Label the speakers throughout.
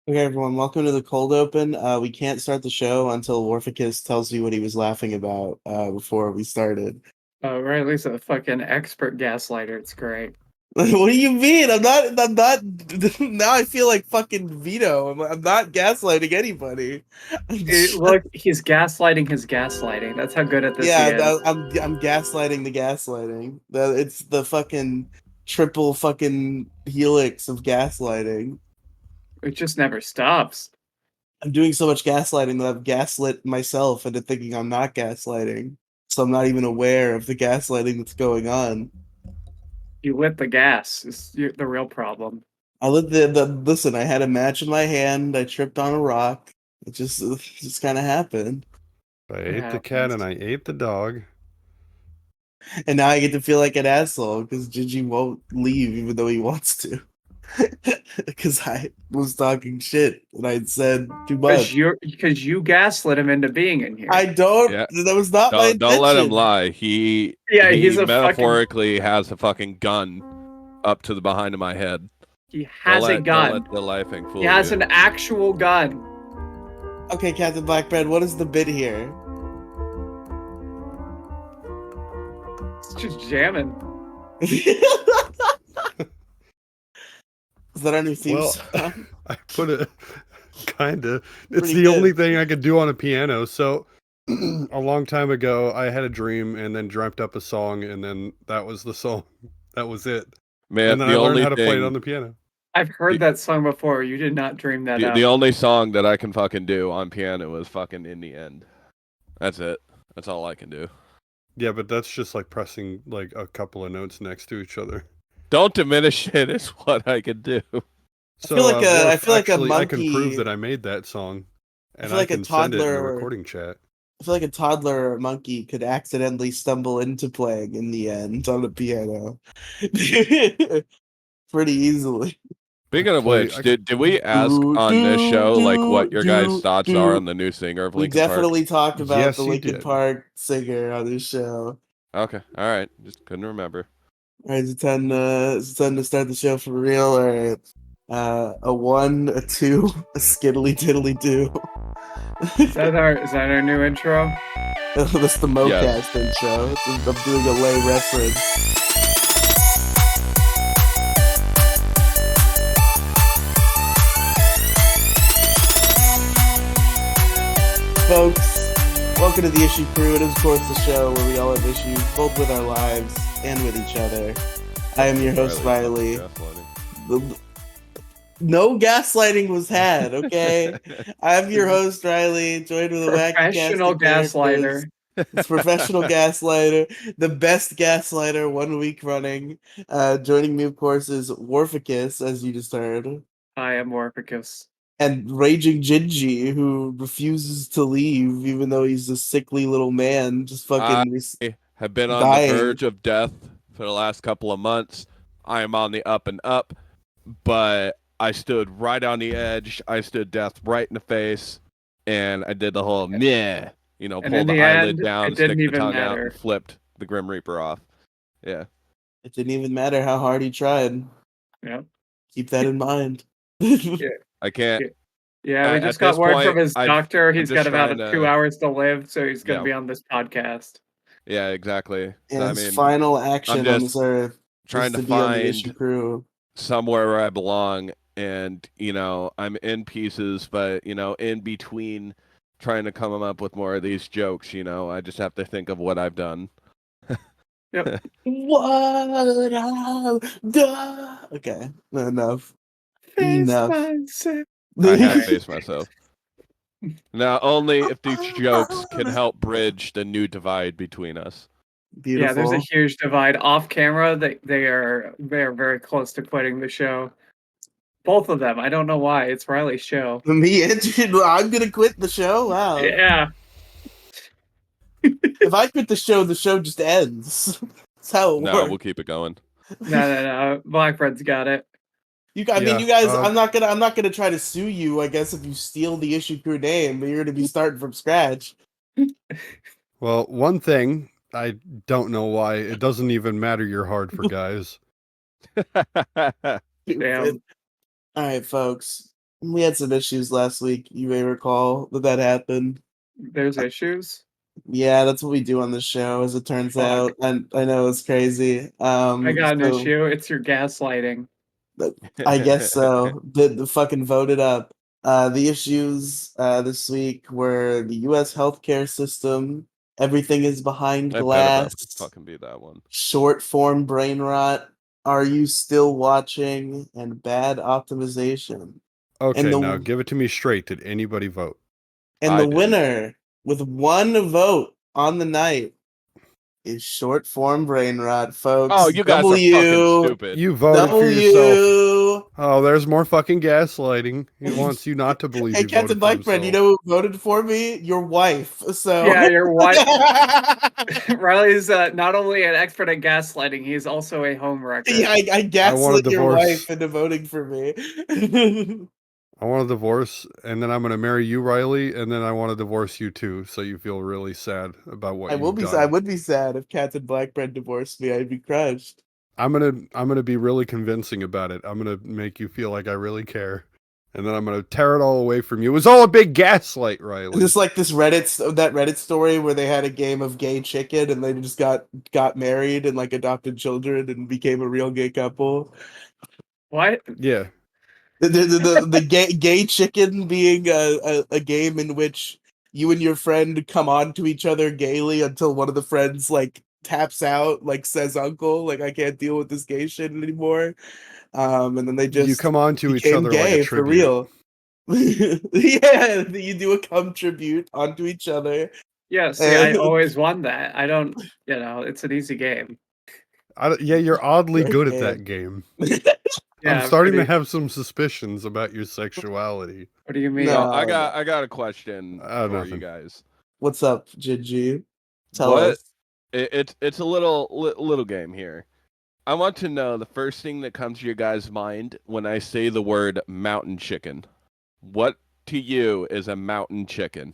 Speaker 1: Okay, everyone, welcome to the cold open. We can't start the show until Warficus tells me what he was laughing about before we started.
Speaker 2: Riley's a fucking expert gaslighter. It's great.
Speaker 1: What do you mean? I'm not. Now I feel like fucking Vito. I'm not gaslighting anybody.
Speaker 2: Look, he's gaslighting his gaslighting. That's how good at this he
Speaker 1: Yeah,
Speaker 2: is.
Speaker 1: I'm gaslighting the gaslighting. It's the fucking triple fucking helix of gaslighting.
Speaker 2: It just never stops.
Speaker 1: I'm doing so much gaslighting that I've gaslit myself into thinking I'm not gaslighting. So I'm not even aware of the gaslighting that's going on.
Speaker 2: You lit the gas. Is the real problem.
Speaker 1: I lit listen, I had a match in my hand, I tripped on a rock. It just kind of happened.
Speaker 3: I
Speaker 2: It
Speaker 3: ate the cat and
Speaker 2: happens.
Speaker 3: I ate the dog.
Speaker 1: And now I get to feel like an asshole because Gingy won't leave even though he wants to. Because I was talking shit and I said too much.
Speaker 2: Because you gaslit him into being in here.
Speaker 1: I don't,
Speaker 4: Yeah,
Speaker 1: that was not my
Speaker 4: don't let him
Speaker 1: intention.
Speaker 4: lie. He
Speaker 2: Yeah,
Speaker 4: he
Speaker 2: he's a fucking.
Speaker 4: metaphorically has a fucking gun up to the behind of my head.
Speaker 2: He has a
Speaker 4: Don't
Speaker 2: gun.
Speaker 4: let the laughing fool
Speaker 2: He has
Speaker 4: you.
Speaker 2: an actual gun.
Speaker 1: Okay, Captain Blackbread, what is the bit here?
Speaker 2: It's just jamming.
Speaker 1: Is that our new theme
Speaker 3: Well,
Speaker 1: song?
Speaker 3: I put it kinda. It's
Speaker 1: Pretty
Speaker 3: the
Speaker 1: good.
Speaker 3: only thing I could do on a piano. So a long time ago, I had a dream and then dreamt up a song, and then that was the song. That was it.
Speaker 4: Man,
Speaker 3: And then I learned how to play it on the piano.
Speaker 2: I've heard
Speaker 4: the,
Speaker 2: that song before. You did not dream that
Speaker 4: the
Speaker 2: up.
Speaker 4: only song that I can fucking do on piano is fucking In the End. That's it. That's all I can do.
Speaker 3: Yeah, but that's just like pressing like a couple of notes next to each other.
Speaker 4: Don't diminish it. It's what I can do.
Speaker 3: So,
Speaker 1: I feel like a
Speaker 3: actually, I can prove
Speaker 1: monkey.
Speaker 3: that I made that song,
Speaker 1: I
Speaker 3: and
Speaker 1: feel
Speaker 3: I
Speaker 1: like a
Speaker 3: can send it in a
Speaker 1: toddler.
Speaker 3: recording chat.
Speaker 1: I feel like a toddler or a monkey could accidentally stumble into playing In the End on a piano pretty easily.
Speaker 4: Speaking of which,
Speaker 3: I could
Speaker 4: did we ask
Speaker 1: Do
Speaker 4: on this
Speaker 1: do
Speaker 4: show like
Speaker 1: do
Speaker 4: what your guys'
Speaker 1: do
Speaker 4: thoughts are on
Speaker 1: do.
Speaker 4: the new singer of
Speaker 1: We
Speaker 4: Linkin Park?
Speaker 1: definitely talked about the
Speaker 3: Yes, you
Speaker 1: Linkin
Speaker 3: did.
Speaker 1: Park singer on this show.
Speaker 4: Okay, all right. Just couldn't remember.
Speaker 1: All right, it's time to start the show for real. All right. A one, a two, a skiddly diddly do.
Speaker 2: Is that our new intro?
Speaker 1: That's the
Speaker 4: Yes.
Speaker 1: MoCast intro. I'm doing a lay reference. Folks, welcome to the Issue Crew. It is, of course, the show where we all have issues, both with our lives and with each other. I am your host, Riely. No gaslighting was had, okay? I'm your host, Riley, joined with a wacky cast
Speaker 2: Professional
Speaker 1: of characters.
Speaker 2: gaslighter.
Speaker 1: It's professional gaslighter, the best gaslighter 1 week running. Joining me, of course, is Warficus, as you just heard,
Speaker 2: I am Warficus.
Speaker 1: and Raging Gingy, who refuses to leave, even though he's a sickly little man, just
Speaker 4: I
Speaker 1: fucking
Speaker 4: have been on the
Speaker 1: dying.
Speaker 4: verge of death for the last couple of months. I am on the up and up, but I stood right on the edge. I stood death right in the face, and I did the whole meh,
Speaker 2: And
Speaker 4: pull
Speaker 2: in
Speaker 4: the
Speaker 2: the
Speaker 4: eyelid
Speaker 2: end,
Speaker 4: down,
Speaker 2: it didn't
Speaker 4: stick the
Speaker 2: even
Speaker 4: tongue out, and
Speaker 2: matter.
Speaker 4: flipped the Grim Reaper off. Yeah.
Speaker 1: It didn't even matter how hard he tried.
Speaker 2: Yeah.
Speaker 1: Keep that in mind.
Speaker 2: Yeah.
Speaker 4: I can't.
Speaker 2: Yeah, we
Speaker 4: At
Speaker 2: just got
Speaker 4: this
Speaker 2: word from
Speaker 4: point,
Speaker 2: his doctor.
Speaker 4: I'm
Speaker 2: He's
Speaker 4: just
Speaker 2: got about
Speaker 4: trying
Speaker 2: 2 hours to live, so he's going to
Speaker 4: yeah,
Speaker 2: be on this podcast.
Speaker 4: yeah, exactly.
Speaker 1: And
Speaker 4: I
Speaker 1: his
Speaker 4: mean,
Speaker 1: final
Speaker 4: I'm
Speaker 1: action on
Speaker 4: just
Speaker 1: this earth is
Speaker 4: trying to
Speaker 1: to be on the Issue
Speaker 4: find
Speaker 1: Crew.
Speaker 4: somewhere where I belong, and I'm in pieces, but in between trying to come up with more of these jokes, I just have to think of what I've done.
Speaker 2: Yep.
Speaker 1: What I've done. Okay, enough. Enough.
Speaker 4: I have faced myself. Now, only if these jokes can help bridge the new divide between us.
Speaker 2: Yeah, there's a
Speaker 1: Beautiful.
Speaker 2: huge divide off camera. They are very close to quitting the show. Both of them. I don't know why. It's Riley's show.
Speaker 1: Me and I'm gonna quit the show. Wow.
Speaker 2: Yeah.
Speaker 1: If I quit the show just ends. That's how it
Speaker 4: No,
Speaker 1: works.
Speaker 4: we'll keep it going.
Speaker 2: No. Blackbread's got it.
Speaker 1: You
Speaker 3: Yeah,
Speaker 1: guys. I'm not gonna try to sue you. I guess if you steal the Issue Crew name, but you're gonna be starting from scratch.
Speaker 3: well, one thing, I don't know why, it doesn't even matter you're hard for guys.
Speaker 2: Damn.
Speaker 1: All right, folks. We had some issues last week. You may recall that happened.
Speaker 2: There's issues.
Speaker 1: Yeah, that's what we do on the show, as it turns
Speaker 2: Fuck.
Speaker 1: out. And I know it's crazy.
Speaker 2: I got an
Speaker 1: So
Speaker 2: issue. It's your gaslighting.
Speaker 1: I guess so. The fucking voted up. The issues this week were the U.S. healthcare system. Everything is behind
Speaker 4: I bet about
Speaker 1: glass.
Speaker 4: fucking be that one.
Speaker 1: Short form brain rot. Are you still watching? And bad optimization.
Speaker 3: Okay,
Speaker 1: the-
Speaker 3: now give it to me straight. Did anybody vote?
Speaker 1: And
Speaker 4: I
Speaker 1: the
Speaker 4: didn't.
Speaker 1: winner with one vote on the night is short form brain rot, folks.
Speaker 4: Oh, you guys are fucking stupid.
Speaker 3: You voted for yourself. Oh, there's more fucking gaslighting. He wants you not to believe
Speaker 1: Hey,
Speaker 3: he
Speaker 1: Captain
Speaker 3: voted for
Speaker 1: Blackbread, you
Speaker 3: himself.
Speaker 1: know who voted for me? Your wife. So
Speaker 2: Yeah, your wife. Riley's not only an expert at gaslighting, he's also a home wrecker.
Speaker 1: Yeah, I
Speaker 3: want a
Speaker 1: gaslit your
Speaker 3: divorce.
Speaker 1: wife into voting for me.
Speaker 3: I want a divorce, and then I'm going to marry you, Riley, and then I want to divorce you too, so you feel really sad about what
Speaker 1: I
Speaker 3: you've done.
Speaker 1: I would be sad if Captain Blackbread divorced me. I'd be crushed.
Speaker 3: I'm gonna be really convincing about it. I'm gonna make you feel like I really care, and then I'm gonna tear it all away from you. It was all a big gaslight, Riley.
Speaker 1: Just like this that Reddit story where they had a game of gay chicken and they just got married and like adopted children and became a real gay couple.
Speaker 2: What?
Speaker 3: Yeah.
Speaker 1: The gay chicken being a game in which you and your friend come on to each other gaily until one of the friends like taps out, like says uncle, like I can't deal with this gay shit anymore. And then they just
Speaker 3: You come on to each
Speaker 1: became
Speaker 3: other like
Speaker 1: gay
Speaker 3: a
Speaker 1: for
Speaker 3: tribute.
Speaker 1: real. Yeah, you do a cum tribute onto each other.
Speaker 2: Yeah, see, I always won that. I don't, it's an easy game.
Speaker 3: Yeah, you're oddly
Speaker 1: Great
Speaker 3: good at
Speaker 1: game.
Speaker 3: that game.
Speaker 2: Yeah,
Speaker 3: I'm starting
Speaker 2: what
Speaker 3: to
Speaker 2: do you-
Speaker 3: have some suspicions about your sexuality.
Speaker 2: What do you mean?
Speaker 1: No.
Speaker 4: I got a question for
Speaker 3: Nothing.
Speaker 4: you guys.
Speaker 1: What's up, Gingy? Tell
Speaker 4: What?
Speaker 1: us.
Speaker 4: It's a little game here. I want to know the first thing that comes to your guys' mind when I say the word mountain chicken. What to you is a mountain chicken?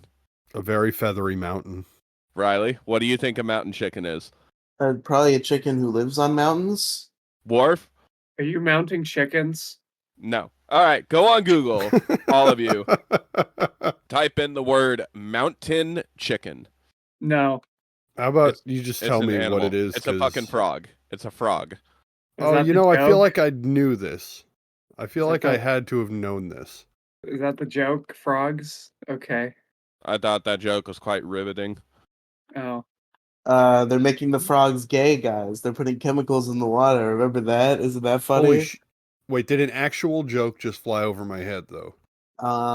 Speaker 3: A very feathery mountain.
Speaker 4: Riley, what do you think a mountain chicken is?
Speaker 1: Probably a chicken who lives on mountains.
Speaker 4: Worf?
Speaker 2: Are you mounting chickens?
Speaker 4: No. All right, go on Google, all of you. Type in the word mountain chicken.
Speaker 2: No.
Speaker 3: How about you just
Speaker 4: It's
Speaker 3: tell
Speaker 4: an
Speaker 3: me
Speaker 4: animal.
Speaker 3: what it is?
Speaker 4: It's a fucking frog. It's a frog.
Speaker 2: Is
Speaker 3: Oh,
Speaker 2: that
Speaker 3: you
Speaker 2: the
Speaker 3: know, I feel
Speaker 2: joke?
Speaker 3: like I knew this. I feel
Speaker 2: Is
Speaker 3: like
Speaker 2: that
Speaker 3: I
Speaker 2: the-
Speaker 3: had to have known this.
Speaker 2: Is that the joke? Frogs? Okay.
Speaker 4: I thought that joke was quite riveting.
Speaker 2: Oh.
Speaker 1: They're making the frogs gay, guys. They're putting chemicals in the water. Remember that? Isn't that funny?
Speaker 3: Holy Wait, did an actual joke just fly over my head, though?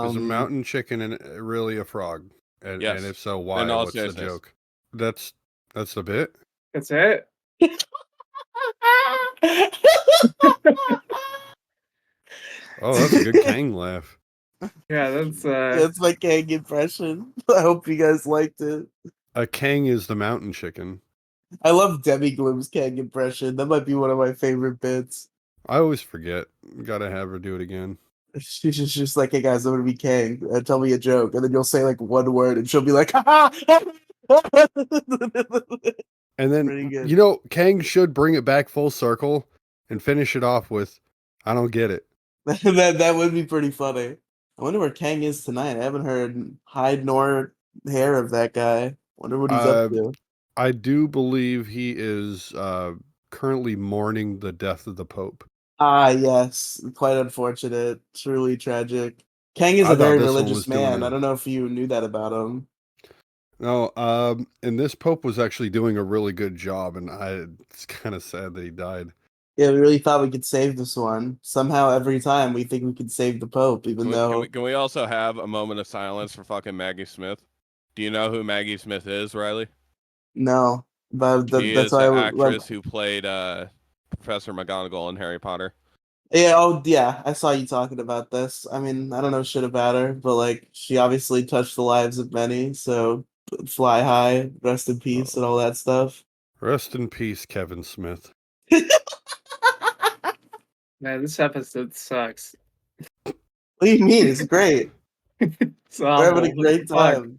Speaker 3: Is a mountain chicken and really a frog? And
Speaker 4: Yes.
Speaker 3: if so, why?
Speaker 4: In all
Speaker 3: What's the
Speaker 4: seriousness.
Speaker 3: joke? That's the bit?
Speaker 2: That's it?
Speaker 3: Oh, that's a good Kang laugh.
Speaker 2: Yeah, that's
Speaker 1: That's my Kang impression. I hope you guys liked it.
Speaker 3: A Kang is the mountain chicken.
Speaker 1: I love Demi Gloom's Kang impression. That might be one of my favorite bits.
Speaker 3: I always forget. Gotta have her do it again.
Speaker 1: She's just like, hey guys, I'm gonna be Kang. Tell me a joke. And then you'll say like one word and she'll be like, ha ha!
Speaker 3: And then,
Speaker 1: Pretty good.
Speaker 3: you know, Kang should bring it back full circle and finish it off with, I don't get it.
Speaker 1: that would be pretty funny. I wonder where Kang is tonight. I haven't heard hide nor hair of that guy. Wonder what he's up to.
Speaker 3: I do believe he is currently mourning the death of the Pope.
Speaker 1: Ah, yes. Quite unfortunate. Truly tragic. Kang is
Speaker 3: I
Speaker 1: a
Speaker 3: thought
Speaker 1: very
Speaker 3: this one
Speaker 1: religious
Speaker 3: was doing
Speaker 1: man.
Speaker 3: a-
Speaker 1: I don't know if you knew that about him.
Speaker 3: No, and this Pope was actually doing a really good job, and it's kind of sad that he died.
Speaker 1: Yeah, we really thought we could save this one. Somehow, every time we think we could save the Pope, even though
Speaker 4: Can we also have a moment of silence for fucking Maggie Smith? Do you know who Maggie Smith is, Riley?
Speaker 1: no. But
Speaker 4: She
Speaker 1: that's
Speaker 4: is
Speaker 1: why
Speaker 4: the
Speaker 1: I
Speaker 4: actress who played Professor McGonagall in Harry Potter.
Speaker 1: Yeah, oh yeah, I saw you talking about this. I mean, I don't know shit about her, but like she obviously touched the lives of many, so fly high, rest in peace, and all that stuff.
Speaker 3: Rest in peace, Kevin Smith.
Speaker 2: man, this episode sucks.
Speaker 1: What do you mean? It's great.
Speaker 2: It's
Speaker 1: We're having a
Speaker 2: awful.
Speaker 1: great
Speaker 2: Fuck.
Speaker 1: time.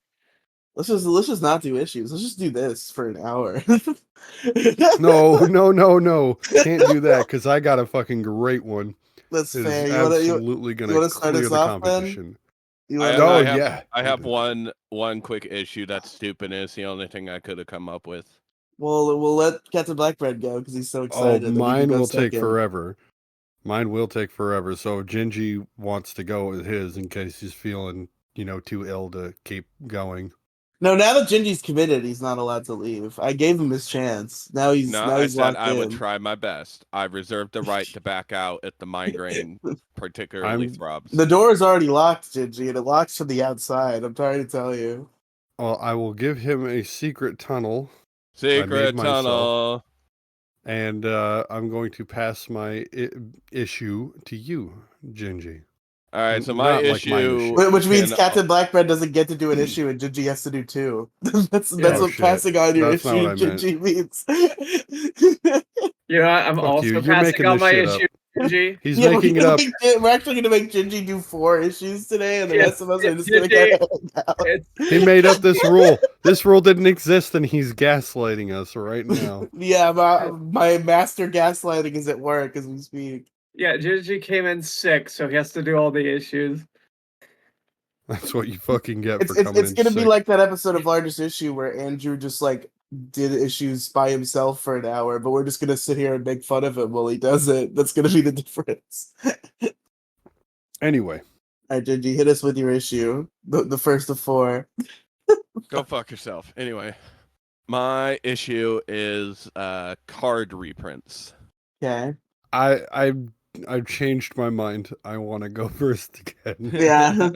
Speaker 1: Let's just not do issues. Let's just do this for an hour.
Speaker 3: No, can't do that because I got a fucking great one.
Speaker 1: That's
Speaker 3: It
Speaker 1: fair.
Speaker 3: is
Speaker 1: You wanna
Speaker 3: absolutely going to
Speaker 1: wanna start
Speaker 3: clear
Speaker 1: us
Speaker 3: the
Speaker 1: off, then?
Speaker 3: competition.
Speaker 1: You
Speaker 4: I,
Speaker 1: wanna?
Speaker 3: Oh,
Speaker 4: I have
Speaker 3: yeah.
Speaker 4: I have one quick issue that's stupid, and it's the only thing I could have come up with.
Speaker 1: We'll let Captain Blackbread go because he's so
Speaker 3: Oh,
Speaker 1: excited. That he can
Speaker 3: mine
Speaker 1: go
Speaker 3: will take
Speaker 1: second.
Speaker 3: forever. Mine will take forever. So Gingy wants to go with his in case he's feeling, too ill to keep going.
Speaker 1: No, now that Gingy's committed, he's not allowed to leave. I gave him his chance. Now he's
Speaker 4: No, I said
Speaker 1: locked
Speaker 4: I would
Speaker 1: in.
Speaker 4: try my best. I reserved the right to back out if the migraine particularly
Speaker 3: I'm-
Speaker 4: throbs.
Speaker 1: The door is already locked, Gingy, and it locks from the outside. I'm trying to tell you.
Speaker 3: Well, I will give him a secret tunnel,
Speaker 4: Secret
Speaker 3: myself.
Speaker 4: tunnel.
Speaker 3: and I'm going to pass my issue to you, Gingy.
Speaker 4: All right, so my
Speaker 3: Not like my
Speaker 4: issue,
Speaker 1: Which means
Speaker 4: can-
Speaker 1: Captain Blackbread doesn't get to do an issue, and Gingy has to do two. That's
Speaker 2: Oh,
Speaker 1: what
Speaker 3: shit.
Speaker 1: passing on your
Speaker 3: That's not
Speaker 1: issue,
Speaker 3: what I meant.
Speaker 1: Gingy means.
Speaker 2: You know, I'm
Speaker 3: Fuck
Speaker 2: also
Speaker 3: you. You're
Speaker 2: passing
Speaker 3: making
Speaker 2: on
Speaker 3: this
Speaker 2: my
Speaker 3: shit up.
Speaker 2: issue, Gingy.
Speaker 3: He's
Speaker 1: Yeah,
Speaker 3: making it up.
Speaker 1: we're actually gonna make Gingy do 4 issues today, and the rest of us are just gonna
Speaker 2: Gingy,
Speaker 1: go out.
Speaker 2: It's,
Speaker 3: He made up this rule. This rule didn't exist, and he's gaslighting us right now.
Speaker 1: Yeah, my master gaslighting is at work as we speak.
Speaker 2: yeah, Gingy came in sick, so he has to do all the issues.
Speaker 3: That's what you fucking get
Speaker 1: It's
Speaker 3: for coming
Speaker 1: it's
Speaker 3: in
Speaker 1: gonna
Speaker 3: sick.
Speaker 1: be like that episode of Largest Issue where Andrew just like did issues by himself for an hour, but we're just gonna sit here and make fun of him while he does it. That's gonna be the difference.
Speaker 3: Anyway,
Speaker 1: All right, Gingy, hit us with your issue. The first of 4.
Speaker 4: Go fuck yourself. Anyway, my issue is card reprints.
Speaker 1: Okay.
Speaker 3: I've changed my mind. I want to go first again.
Speaker 1: Yeah.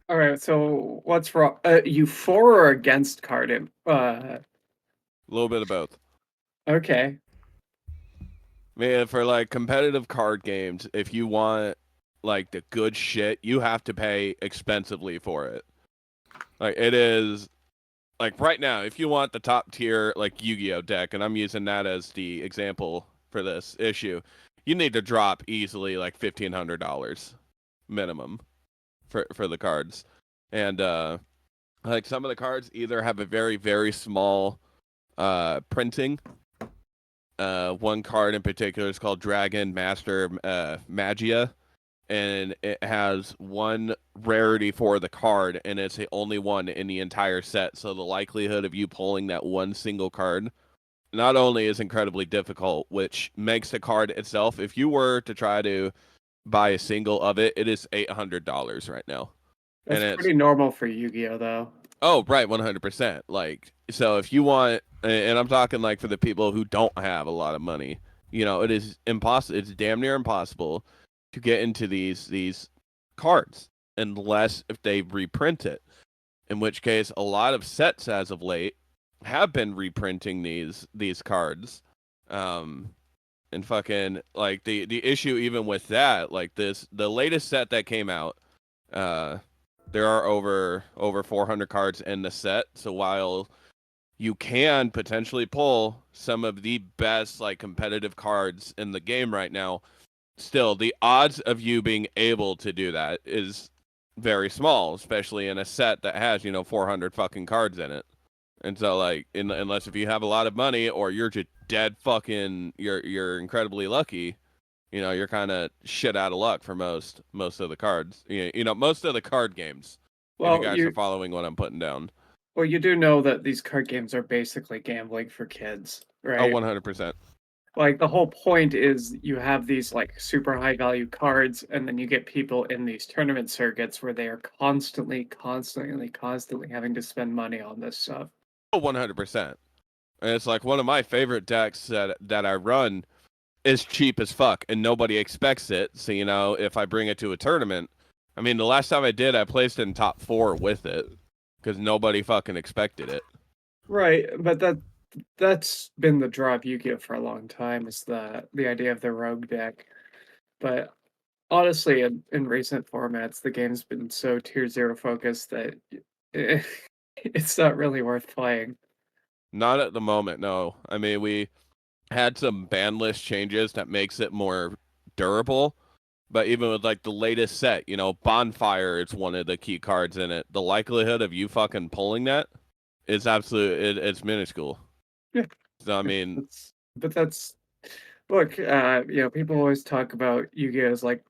Speaker 2: All right, so what's wrong? You for or against carding?
Speaker 4: A little bit of both.
Speaker 2: Okay.
Speaker 4: Man, for like competitive card games, if you want like the good shit, you have to pay expensively for it. Like it is like right now, if you want the top tier like Yu-Gi-Oh deck, and I'm using that as the example for this issue, you need to drop easily like $1,500 minimum for the cards. And like some of the cards either have a very, very small printing. One card in particular is called Dragon Master Magia, and it has one rarity for the card, and it's the only one in the entire set. So the likelihood of you pulling that one single card not only is incredibly difficult, which makes the card itself, if you were to try to buy a single of it, it is $800 right now.
Speaker 2: That's
Speaker 4: And
Speaker 2: pretty normal for Yu-Gi-Oh, though.
Speaker 4: Oh, right, 100%. Like, so if you want, and I'm talking like for the people who don't have a lot of money, it is impossible. It's damn near impossible to get into these cards unless if they reprint it. In which case, a lot of sets as of late have been reprinting these cards. And fucking like the issue even with that, like the latest set that came out, there are over 400 cards in the set. So while you can potentially pull some of the best like competitive cards in the game right now, still the odds of you being able to do that is very small, especially in a set that has 400 fucking cards in it. And so like unless if you have a lot of money or you're just dead fucking you're incredibly lucky, you're kind of shit out of luck for most of the cards. Most of the card games.
Speaker 2: Well,
Speaker 4: if you guys are following what I'm putting down.
Speaker 2: Well, you do know that these card games are basically gambling for kids, right?
Speaker 4: Oh, 100%.
Speaker 2: Like the whole point is you have these like super high value cards, and then you get people in these tournament circuits where they are constantly having to spend money on this stuff.
Speaker 4: Oh, 100%. And it's like one of my favorite decks that I run is cheap as fuck, and nobody expects it. So if I bring it to a tournament, I mean, the last time I did, I placed in top 4 with it because nobody fucking expected it.
Speaker 2: Right, but that's been the draw of Yu-Gi-Oh for a long time, is the idea of the rogue deck. But honestly, in recent formats, the game's been so tier 0 focused that it's not really worth playing.
Speaker 4: Not at the moment, no. I mean, we had some ban list changes that makes it more durable. But even with like the latest set, Bonfire is one of the key cards in it. The likelihood of you fucking pulling that is absolute. It's minuscule.
Speaker 2: Yeah.
Speaker 4: So I mean,
Speaker 2: But that's Look, people always talk about Yu-Gi-Oh's like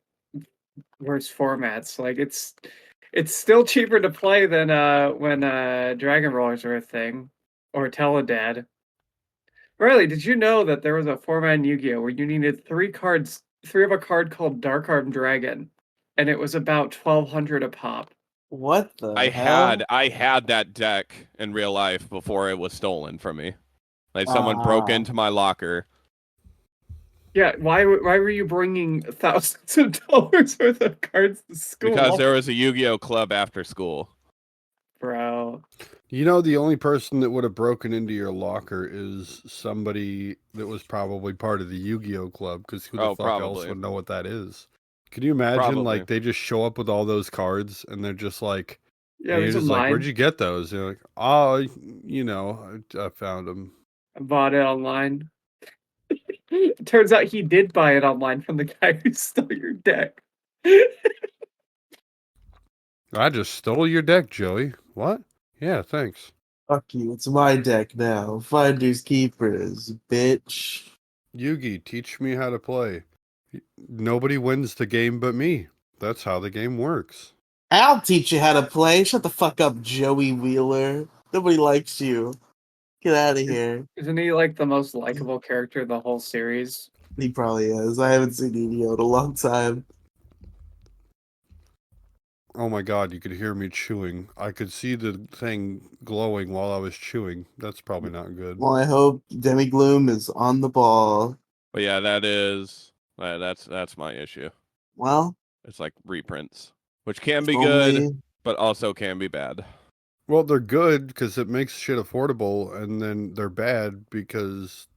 Speaker 2: worst formats. Like it's still cheaper to play than when Dragon Rollers were a thing or Teledad. Riley, did you know that there was a format in Yu-Gi-Oh where you needed three of a card called Dark Arm Dragon, and it was about 1,200 a pop.
Speaker 1: What the
Speaker 4: I
Speaker 1: hell?
Speaker 4: had that deck in real life before it was stolen from me. Like someone broke into my locker.
Speaker 2: Yeah, why were you bringing thousands of dollars worth of cards to school?
Speaker 4: Because there was a Yu-Gi-Oh club after school.
Speaker 2: Bro.
Speaker 3: You know, the only person that would have broken into your locker is somebody that was probably part of the Yu-Gi-Oh club, because who the fuck else
Speaker 4: Probably.
Speaker 3: would know what that is? Can you imagine,
Speaker 4: Probably.
Speaker 3: like, they just show up with all those cards, and they're just like,
Speaker 2: Yeah,
Speaker 3: and you're
Speaker 2: these are
Speaker 3: just like, where'd
Speaker 2: mine.
Speaker 3: you get those? You're like, oh, I found them.
Speaker 2: I bought it online. It turns out he did buy it online from the guy who stole your deck.
Speaker 3: I just stole your deck, Joey. What? Yeah, thanks.
Speaker 1: Fuck you, it's my deck now. Finders keepers, bitch.
Speaker 3: Yugi, teach me how to play. Nobody wins the game but me. That's how the game works.
Speaker 1: I'll teach you how to play. Shut the fuck up, Joey Wheeler. Nobody likes you. Get out of here.
Speaker 2: Isn't he like the most likable character in the whole series?
Speaker 1: He probably is. I haven't seen Yu-Gi-Oh in a long time.
Speaker 3: Oh my god, you could hear me chewing. I could see the thing glowing while I was chewing. That's probably not good.
Speaker 1: Well, I hope Demigloom is on the ball.
Speaker 4: But yeah, that's my issue.
Speaker 1: Well,
Speaker 4: It's like reprints, which can
Speaker 1: if
Speaker 4: be good,
Speaker 1: only-
Speaker 4: but also can be bad.
Speaker 3: Well, they're good because it makes shit affordable, and then they're bad because,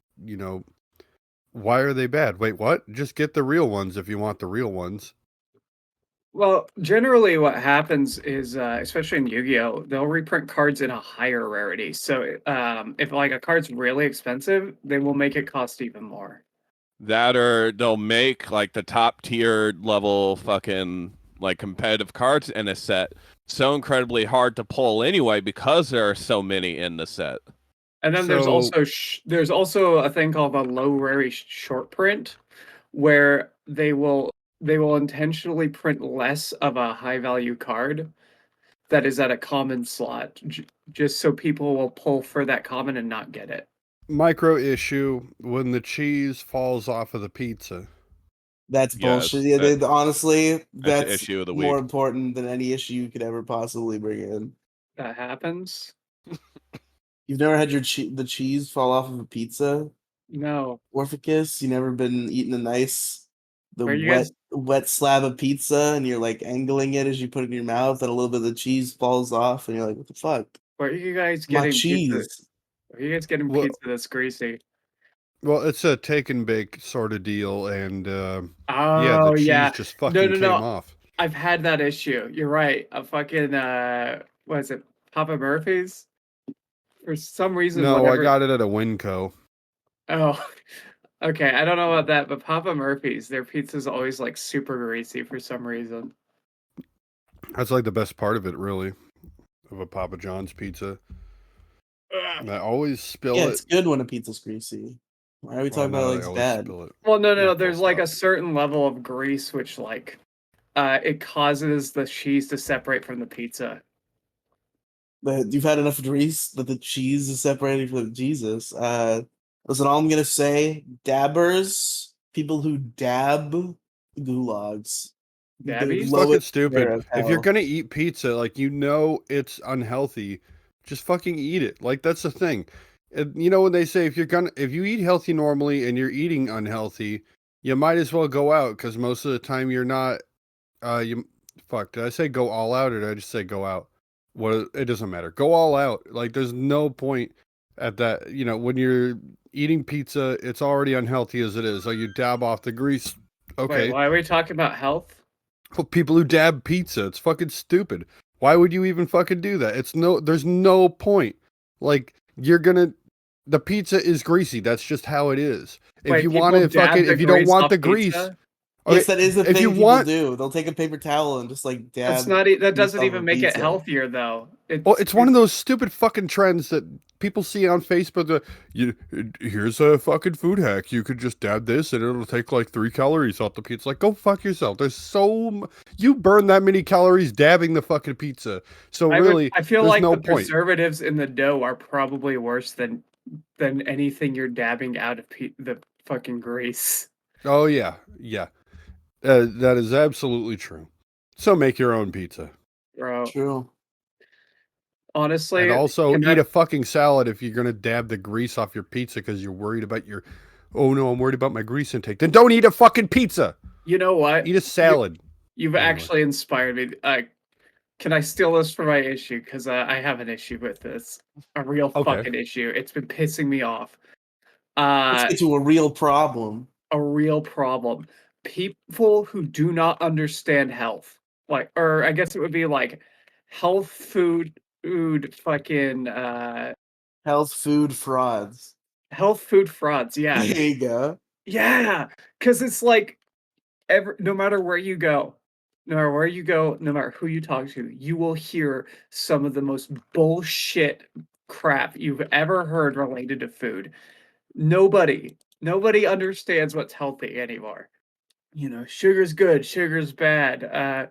Speaker 3: why are they bad? Wait, what? Just get the real ones if you want the real ones.
Speaker 2: Well, generally what happens is, especially in Yu-Gi-Oh, they'll reprint cards in a higher rarity. So if like a card's really expensive, they will make it cost even more.
Speaker 4: That or they'll make like the top tier level fucking like competitive cards in a set so incredibly hard to pull anyway because there are so many in the set.
Speaker 2: And then there's also a thing called a low rarity short print, where they will intentionally print less of a high value card that is at a common slot, just so people will pull for that common and not get it.
Speaker 3: Micro issue when the cheese falls off of the pizza.
Speaker 1: That's
Speaker 4: Yes,
Speaker 1: bullshit. Yeah, honestly,
Speaker 4: that's the
Speaker 1: that's
Speaker 4: issue of the
Speaker 1: more
Speaker 4: week.
Speaker 1: important than any issue you could ever possibly bring in.
Speaker 2: That happens?
Speaker 1: You've never had the cheese fall off of a pizza?
Speaker 2: No.
Speaker 1: Warficus? You never been eating the
Speaker 2: Are you
Speaker 1: wet
Speaker 2: guys-
Speaker 1: wet slab of pizza and you're like angling it as you put it in your mouth and a little bit of the cheese falls off and you're like, what the fuck?
Speaker 2: Where are you guys
Speaker 1: My
Speaker 2: getting pizza?
Speaker 1: cheese.
Speaker 2: Are you guys getting
Speaker 3: Well-
Speaker 2: pizza that's greasy?
Speaker 3: Well, it's a take and bake sort of deal, and yeah,
Speaker 2: Oh,
Speaker 3: the cheese
Speaker 2: yeah.
Speaker 3: just fucking came off.
Speaker 2: I've had that issue. You're right. A fucking what is it? Papa Murphy's? For some reason,
Speaker 3: No,
Speaker 2: whatever.
Speaker 3: I got it at a Winco.
Speaker 2: Oh, okay. I don't know about that, but Papa Murphy's, their pizza's always like super greasy for some reason.
Speaker 3: That's like the best part of it, really, of a Papa John's pizza. And I always spill
Speaker 1: Yeah,
Speaker 3: it.
Speaker 1: it's good when a pizza's greasy. Why are we talking
Speaker 3: Well,
Speaker 1: about
Speaker 3: no,
Speaker 1: it
Speaker 3: I
Speaker 1: like it's
Speaker 3: always
Speaker 1: bad?
Speaker 3: spill it.
Speaker 2: Well, no.
Speaker 3: Yeah,
Speaker 2: There's
Speaker 3: full
Speaker 2: like a
Speaker 3: stop.
Speaker 2: certain level of grease which like it causes the cheese to separate from the pizza.
Speaker 1: But you've had enough grease that the cheese is separated from Jesus. Listen, all I'm gonna say, dabbers, people who dab gulags. the
Speaker 2: Dabbies?
Speaker 3: It's
Speaker 1: lowest
Speaker 3: fucking stupid.
Speaker 1: tier of
Speaker 3: If you're
Speaker 1: hell.
Speaker 3: gonna eat pizza, like it's unhealthy, just fucking eat it. Like that's the thing. When they say if you eat healthy normally and you're eating unhealthy, you might as well go out because most of the time you're not. Did I say go all out or did I just say go out? It doesn't matter. Go all out. Like there's no point at that. When you're eating pizza, it's already unhealthy as it is. So you dab off the grease. Okay.
Speaker 2: Wait, why are we talking about health?
Speaker 3: Well, people who dab pizza, it's fucking stupid. Why would you even fucking do that? There's no point. Like the pizza is greasy. That's just how it is. If
Speaker 2: Wait,
Speaker 3: you
Speaker 2: people
Speaker 3: want to
Speaker 2: dab
Speaker 3: fucking,
Speaker 2: the
Speaker 3: if you don't
Speaker 2: grease
Speaker 3: want
Speaker 2: off
Speaker 3: the grease,
Speaker 2: pizza?
Speaker 1: Yes, that is the
Speaker 3: if
Speaker 1: thing
Speaker 3: you
Speaker 1: people
Speaker 3: want-
Speaker 1: do. They'll take a paper towel and just like dab.
Speaker 2: That doesn't
Speaker 1: off
Speaker 2: even
Speaker 1: a
Speaker 2: make it
Speaker 1: pizza.
Speaker 2: healthier though.
Speaker 3: Well, it's one of those stupid fucking trends that people see on Facebook. Here's a fucking food hack. You could just dab this and it'll take like 3 calories off the pizza. Like, go fuck yourself. You burn that many calories dabbing the fucking pizza. So really,
Speaker 2: I feel
Speaker 3: there's
Speaker 2: like
Speaker 3: no
Speaker 2: the
Speaker 3: point.
Speaker 2: preservatives in the dough are probably worse than anything you're dabbing out of the fucking grease.
Speaker 3: Oh yeah, yeah. That is absolutely true. So make your own pizza.
Speaker 2: Bro,
Speaker 1: True.
Speaker 2: honestly,
Speaker 3: And also
Speaker 2: can
Speaker 3: eat
Speaker 2: that-
Speaker 3: a fucking salad if you're going to dab the grease off your pizza because you're worried about oh no, I'm worried about my grease intake. Then don't eat a fucking pizza.
Speaker 2: you know what?
Speaker 3: Eat a salad.
Speaker 2: You've
Speaker 3: Anyway.
Speaker 2: actually inspired me. Can I steal this for my issue? Because I have an issue with this. A real fucking issue. It's been pissing me off.
Speaker 1: Let's get to a real problem.
Speaker 2: A real problem. People who do not understand health. Or I guess it would be like health food fucking
Speaker 1: Health food frauds.
Speaker 2: health food frauds, yeah.
Speaker 1: There you go.
Speaker 2: Yeah. Cause it's like no matter where you go, no matter who you talk to, you will hear some of the most bullshit crap you've ever heard related to food. Nobody understands what's healthy anymore. You know, sugar's good, sugar's bad.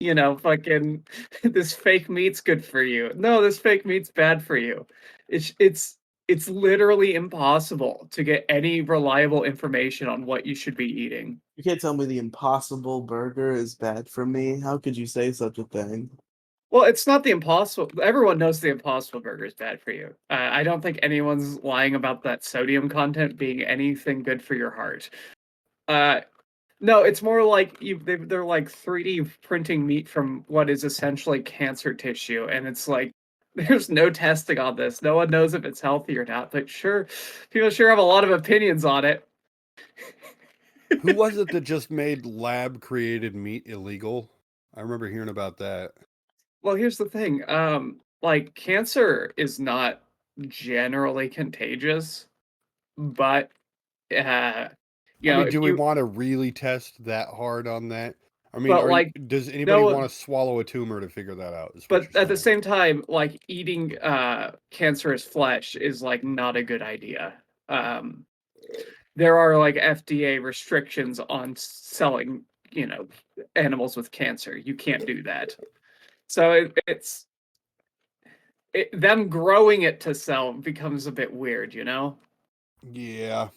Speaker 2: You know, fucking this fake meat's good for you. No, this fake meat's bad for you. It's literally impossible to get any reliable information on what you should be eating.
Speaker 1: You can't tell me the Impossible Burger is bad for me. How could you say such a thing?
Speaker 2: Well, it's not the Impossible. Everyone knows the Impossible Burger is bad for you. I don't think anyone's lying about that sodium content being anything good for your heart. No, it's more like they're like 3D printing meat from what is essentially cancer tissue, and it's like there's no testing on this. No one knows if it's healthy or not, but sure, people sure have a lot of opinions on it.
Speaker 3: Who was it that just made lab-created meat illegal? I remember hearing about that.
Speaker 2: Well, here's the thing. Like cancer is not generally contagious, but
Speaker 3: do we want to really test that hard on that? I mean, does anybody want to swallow a tumor to figure that out?
Speaker 2: But at the same time, like eating cancerous flesh is like not a good idea. There are like FDA restrictions on selling, animals with cancer. You can't do that. So them growing it to sell becomes a bit weird,
Speaker 3: Yeah.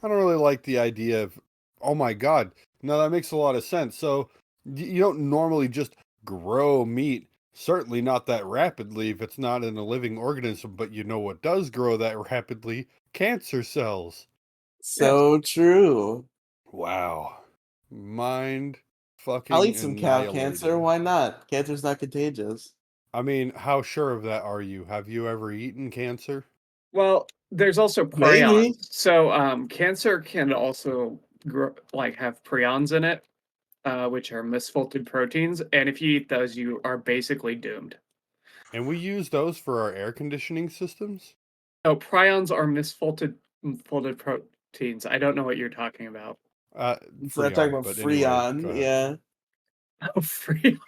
Speaker 3: I don't really like the idea of, oh my God, no, that makes a lot of sense. So you don't normally just grow meat, certainly not that rapidly if it's not in a living organism, but you know what does grow that rapidly? Cancer cells.
Speaker 1: So true.
Speaker 3: Wow. Mind fucking
Speaker 1: I'll eat some cow
Speaker 3: annihilated.
Speaker 1: cancer. Why not? Cancer's not contagious.
Speaker 3: I mean, how sure of that are you? Have you ever eaten cancer?
Speaker 2: Well, there's also prions. So cancer can also have prions in it, which are misfolded proteins, and if you eat those, you are basically doomed.
Speaker 3: And we use those for our air conditioning systems?
Speaker 2: No, prions are misfolded proteins. I don't know what you're talking about.
Speaker 1: So I'm talking about Freon,
Speaker 3: anyway,
Speaker 1: yeah.
Speaker 2: Oh, Freon.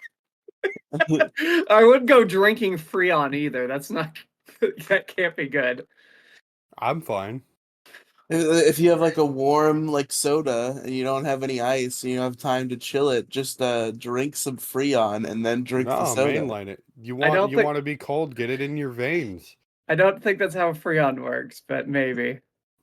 Speaker 2: I wouldn't go drinking Freon either. That can't be good.
Speaker 3: I'm fine.
Speaker 1: If you have like a warm like soda and you don't have any ice and you don't have time to chill it, just drink some Freon and then drink the soda.
Speaker 3: Mainline it. You want to be cold, get it in your veins.
Speaker 2: I don't think that's how Freon works, but maybe.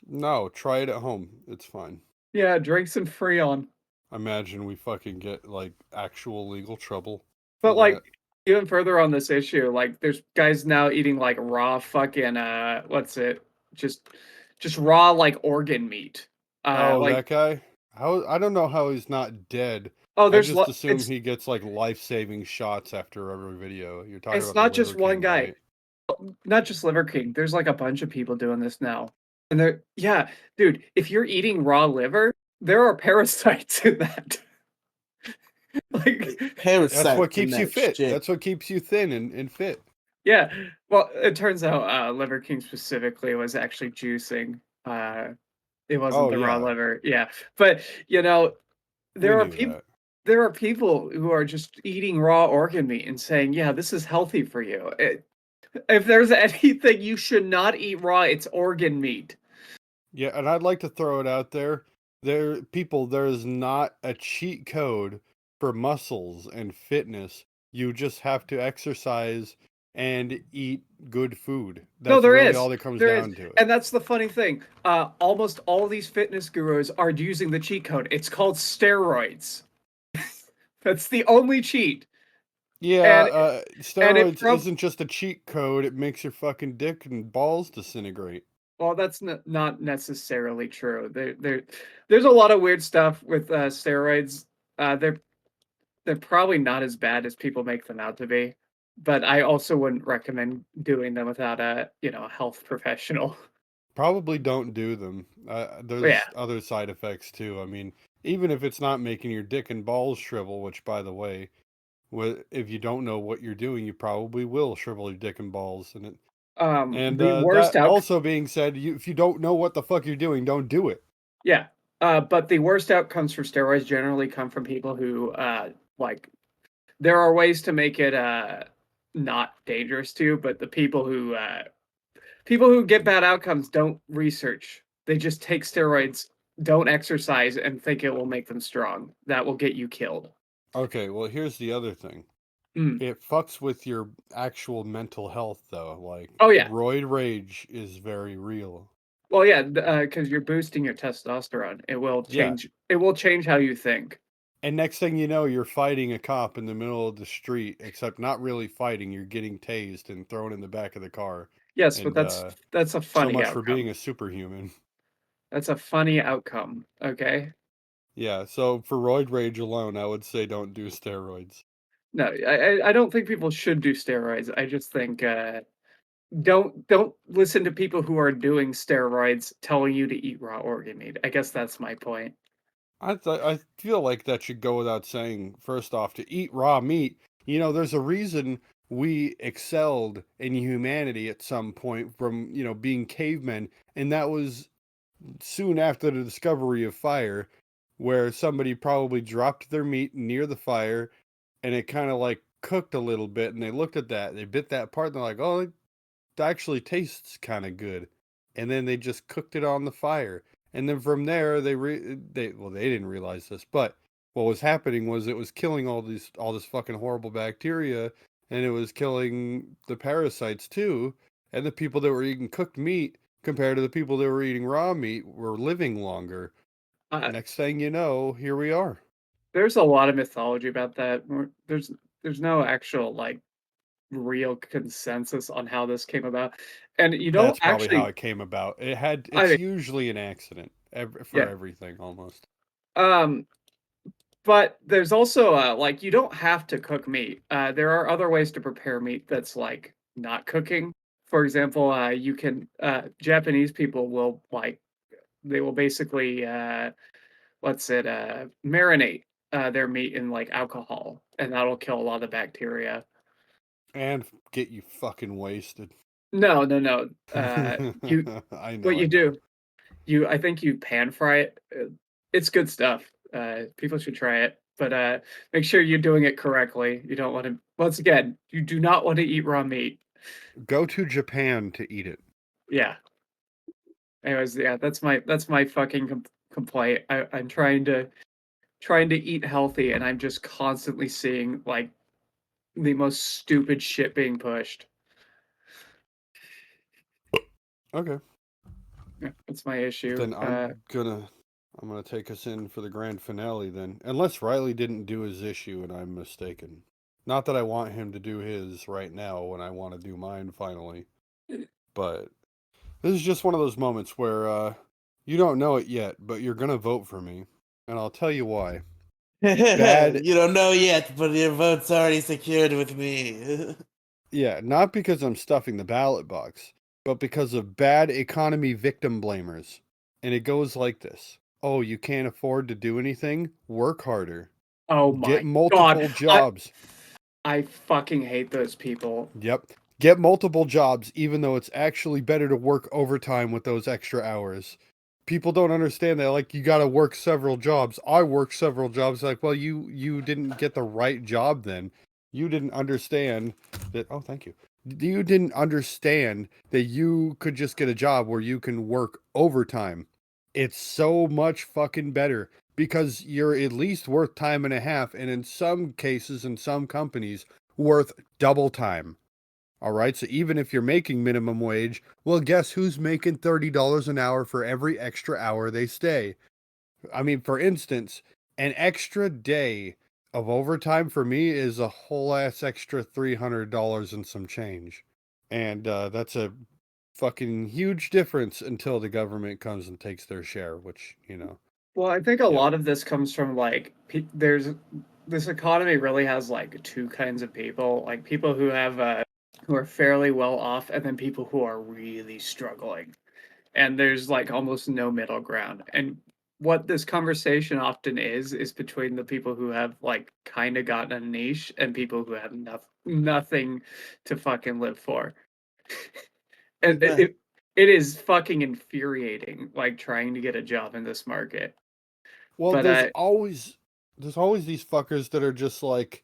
Speaker 3: No, try it at home. It's fine.
Speaker 2: Yeah, drink some Freon.
Speaker 3: Imagine we fucking get like actual legal trouble.
Speaker 2: But like even further on this issue, like there's guys now eating like raw fucking just raw like organ meat.
Speaker 3: That guy? I don't know how he's not dead.
Speaker 2: Oh,
Speaker 3: I just assume he gets like life-saving shots after every video. You're talking about
Speaker 2: it's not just one
Speaker 3: King,
Speaker 2: guy.
Speaker 3: right?
Speaker 2: Not just Liver King. There's like a bunch of people doing this now. And dude, if you're eating raw liver, there are parasites in that.
Speaker 1: Like parasites.
Speaker 3: That's what keeps you fit. Shit. That's what keeps you thin and fit.
Speaker 2: Yeah. Well, it turns out Liver King specifically was actually juicing. It wasn't raw liver. Yeah. But there are people there are people who are just eating raw organ meat and saying, "Yeah, this is healthy for you." If there's anything you should not eat raw, it's organ meat.
Speaker 3: Yeah, and I'd like to throw it out there. There is not a cheat code for muscles and fitness. You just have to exercise and eat good food.
Speaker 2: No,
Speaker 3: That's really all that comes
Speaker 2: there is,
Speaker 3: down to it.
Speaker 2: and that's the funny thing. Almost all these fitness gurus are using the cheat code. It's called steroids. That's the only cheat.
Speaker 3: Yeah,
Speaker 2: And it
Speaker 3: steroids isn't just a cheat code. It makes your fucking dick and balls disintegrate.
Speaker 2: Well, that's not necessarily true. There's a lot of weird stuff with steroids. They're probably not as bad as people make them out to be, but I also wouldn't recommend doing them without a health professional.
Speaker 3: Probably don't do them. There's
Speaker 2: Yeah.
Speaker 3: other side effects too. I mean, even if it's not making your dick and balls shrivel, which by the way, if you don't know what you're doing, you probably will shrivel your dick and balls. And
Speaker 2: The worst
Speaker 3: that also being said, if you don't know what the fuck you're doing, don't do it.
Speaker 2: Yeah. But the worst outcomes for steroids generally come from people who like there are ways to make it not dangerous to, but the people who get bad outcomes don't research. They just take steroids, don't exercise, and think it will make them strong. That will get you killed.
Speaker 3: Okay, well, here's the other thing.
Speaker 2: Mm.
Speaker 3: It fucks with your actual mental health, though. Like,
Speaker 2: Oh, yeah.
Speaker 3: roid rage is very real.
Speaker 2: Well, yeah, because you're boosting your testosterone. It will change. It will change how you think.
Speaker 3: And next thing you know, you're fighting a cop in the middle of the street, except not really fighting. You're getting tased and thrown in the back of the car.
Speaker 2: Yes,
Speaker 3: and,
Speaker 2: but that's a funny
Speaker 3: so much
Speaker 2: outcome.
Speaker 3: for being a superhuman.
Speaker 2: That's a funny outcome. Okay.
Speaker 3: Yeah, so for roid rage alone, I would say don't do steroids.
Speaker 2: No, I don't think people should do steroids. I just think don't listen to people who are doing steroids telling you to eat raw organ meat. I guess that's my point.
Speaker 3: I feel like that should go without saying. First off, to eat raw meat, there's a reason we excelled in humanity at some point from being cavemen, and that was soon after the discovery of fire, where somebody probably dropped their meat near the fire, and it kind of like cooked a little bit, and they looked at that, they bit that part, and they're like, oh, it actually tastes kind of good, and then they just cooked it on the fire. And then from there, they didn't realize this, but what was happening was it was killing all this fucking horrible bacteria, and it was killing the parasites too. And the people that were eating cooked meat compared to the people that were eating raw meat were living longer. Next thing you know, here we are.
Speaker 2: There's a lot of mythology about that. There's no actual like real consensus on how this came about, and you don't
Speaker 3: That's probably
Speaker 2: actually
Speaker 3: how it came about. It's usually an accident for everything almost.
Speaker 2: But there's also like you don't have to cook meat. There are other ways to prepare meat that's like not cooking. For example, you can Japanese people will they will basically marinate their meat in like alcohol, and that'll kill a lot of the bacteria.
Speaker 3: And get you fucking wasted.
Speaker 2: No.
Speaker 3: I know.
Speaker 2: What you do, I think you pan fry it. It's good stuff. People should try it, but make sure you're doing it correctly. You don't want to. Once again, you do not want to eat raw meat.
Speaker 3: Go to Japan to eat it.
Speaker 2: Yeah. Anyways, yeah, that's my fucking complaint. I'm trying to eat healthy, and I'm just constantly seeing like the most stupid shit being pushed.
Speaker 3: Okay.
Speaker 2: Yeah, that's my issue.
Speaker 3: Then I'm gonna take us in for the grand finale then. Unless Riely didn't do his issue and I'm mistaken. Not that I want him to do his right now when I want to do mine finally. But this is just one of those moments where you don't know it yet, but you're gonna vote for me. And I'll tell you why. Bad.
Speaker 1: You don't know yet, but your vote's already secured with me.
Speaker 3: Yeah, not because I'm stuffing the ballot box, but because of bad economy victim blamers. And it goes like this. Oh, you can't afford to do anything? Work harder.
Speaker 2: Oh my
Speaker 3: Get multiple jobs.
Speaker 2: I fucking hate those people.
Speaker 3: Yep. Get multiple jobs, even though it's actually better to work overtime with those extra hours. people don't understand that. Like, you got to work several jobs. I work several jobs. Like, well, you didn't get the right job then. You didn't understand that. Oh, thank you. You didn't understand that you could just get a job where you can work overtime. It's so much fucking better because you're at least worth time and a half, and in some cases, in some companies, worth double time. All right, so even if you're making minimum wage, well, guess who's making $30 an hour for every extra hour they stay? I mean, for instance, an extra day of overtime for me is a whole ass extra $300 and some change. And that's a fucking huge difference until the government comes and takes their share, which,
Speaker 2: Well, I think a
Speaker 3: Yep.
Speaker 2: lot of this comes from like there's this economy really has like two kinds of people, like people who are fairly well off, and then people who are really struggling. And there's like almost no middle ground. And what this conversation often is between the people who have like kind of gotten a niche and people who have nothing to fucking live for. And
Speaker 1: Yeah.
Speaker 2: it is fucking infuriating, like trying to get a job in this market.
Speaker 3: Well,
Speaker 2: But
Speaker 3: there's always these fuckers that are just like,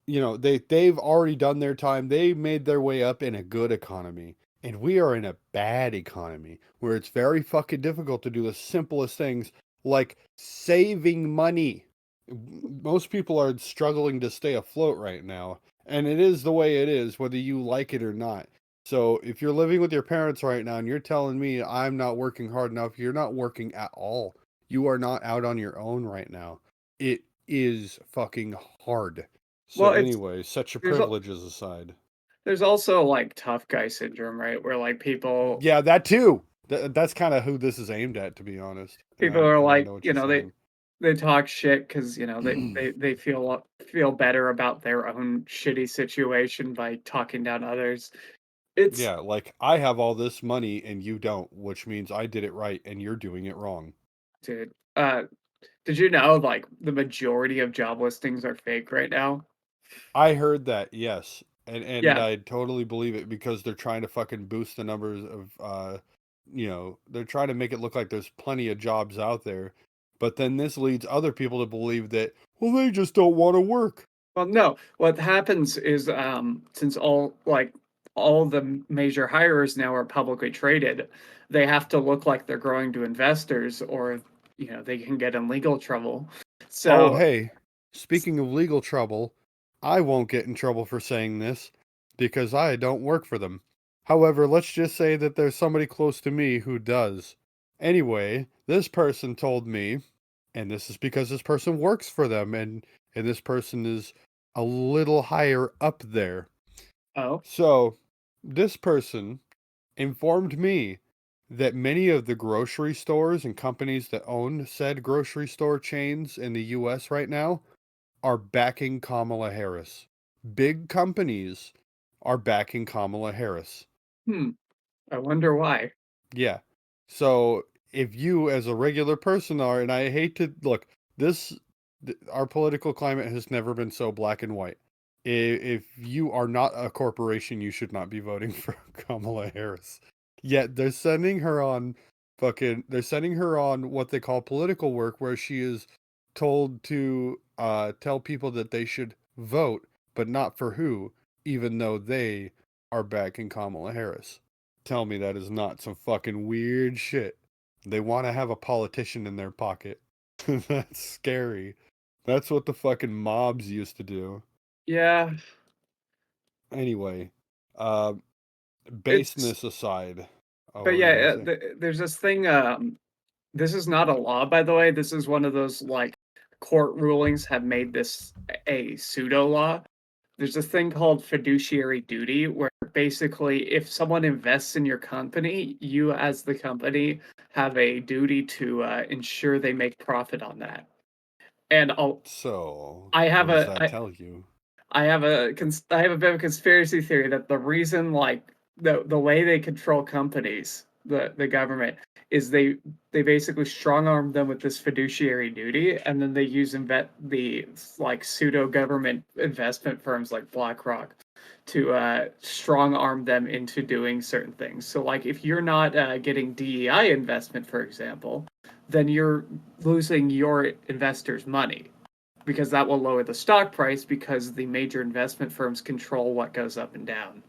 Speaker 3: they've already done their time. They made their way up in a good economy. And we are in a bad economy where it's very fucking difficult to do the simplest things like saving money. Most people are struggling to stay afloat right now. And it is the way it is, whether you like it or not. So if you're living with your parents right now and you're telling me I'm not working hard enough, you're not working at all. You are not out on your own right now. It is fucking hard. So
Speaker 2: well, it's
Speaker 3: anyway, set your
Speaker 2: there's
Speaker 3: privileges aside.
Speaker 2: there's also like tough guy syndrome, right? Where like people
Speaker 3: Yeah, that too. That's kind of who this is aimed at, to be honest. And
Speaker 2: people are
Speaker 3: I
Speaker 2: like,
Speaker 3: know what
Speaker 2: you
Speaker 3: you're
Speaker 2: know,
Speaker 3: saying.
Speaker 2: they talk shit because they feel better about their own shitty situation by talking down others. It's
Speaker 3: Yeah, like I have all this money and you don't, which means I did it right and you're doing it wrong.
Speaker 2: dude. Did you know like the majority of job listings are fake right now?
Speaker 3: I heard that, yes. And
Speaker 2: Yeah.
Speaker 3: I totally believe it because they're trying to fucking boost the numbers of they're trying to make it look like there's plenty of jobs out there. But then this leads other people to believe that, well, they just don't want to work.
Speaker 2: Well, no. What happens is since all the major hirers now are publicly traded, they have to look like they're growing to investors, or they can get in legal trouble.
Speaker 3: Oh,
Speaker 2: So
Speaker 3: hey, speaking of legal trouble, I won't get in trouble for saying this because I don't work for them. However, let's just say that there's somebody close to me who does. Anyway, this person told me, and this is because this person works for them, and this person is a little higher up there.
Speaker 2: oh,
Speaker 3: So, this person informed me that many of the grocery stores and companies that own said grocery store chains in the US right now are backing Kamala Harris. Big companies are backing Kamala Harris.
Speaker 2: I wonder why.
Speaker 3: Yeah. So if you as a regular person are, and I hate to look, our political climate has never been so black and white. If you are not a corporation, you should not be voting for Kamala Harris. Yet they're sending her on what they call political work, where she is told to tell people that they should vote, but not for who, even though they are backing Kamala Harris. Tell me that is not some fucking weird shit. They want to have a politician in their pocket. That's scary. That's what the fucking mobs used to do.
Speaker 2: Yeah,
Speaker 3: Anyway,
Speaker 2: it's
Speaker 3: baseness aside. Oh, what
Speaker 2: but
Speaker 3: were you gonna
Speaker 2: yeah,
Speaker 3: say?
Speaker 2: there's this thing. This is not a law, by the way. This is one of those like court rulings have made this a pseudo law. There's this thing called fiduciary duty, where basically, if someone invests in your company, you as the company have a duty to ensure they make profit on that. And
Speaker 3: So,
Speaker 2: I have
Speaker 3: what does
Speaker 2: a
Speaker 3: that
Speaker 2: I,
Speaker 3: tell you?
Speaker 2: I have I have a bit of a conspiracy theory that the reason like the way they control companies the government is they basically strong arm them with this fiduciary duty, and then they use the like pseudo government investment firms like BlackRock to strong arm them into doing certain things. So like if you're not getting DEI investment, for example, then you're losing your investors' money because that will lower the stock price because the major investment firms control what goes up and down.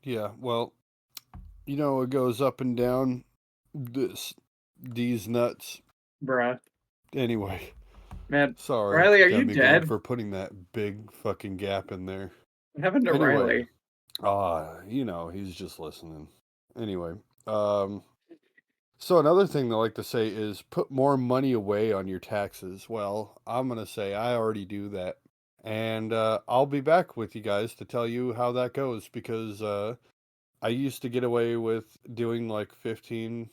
Speaker 3: Yeah, well, it goes up and down. These nuts.
Speaker 2: Bruh.
Speaker 3: Anyway,
Speaker 2: Man,
Speaker 3: sorry.
Speaker 2: Riely, are
Speaker 3: Got
Speaker 2: you
Speaker 3: me going
Speaker 2: dead?
Speaker 3: for putting that big fucking gap in there.
Speaker 2: What happened to
Speaker 3: Anyway,
Speaker 2: Riely?
Speaker 3: he's just listening. Anyway, so another thing they like to say is put more money away on your taxes. Well, I'm gonna say I already do that, and I'll be back with you guys to tell you how that goes because I used to get away with doing like 15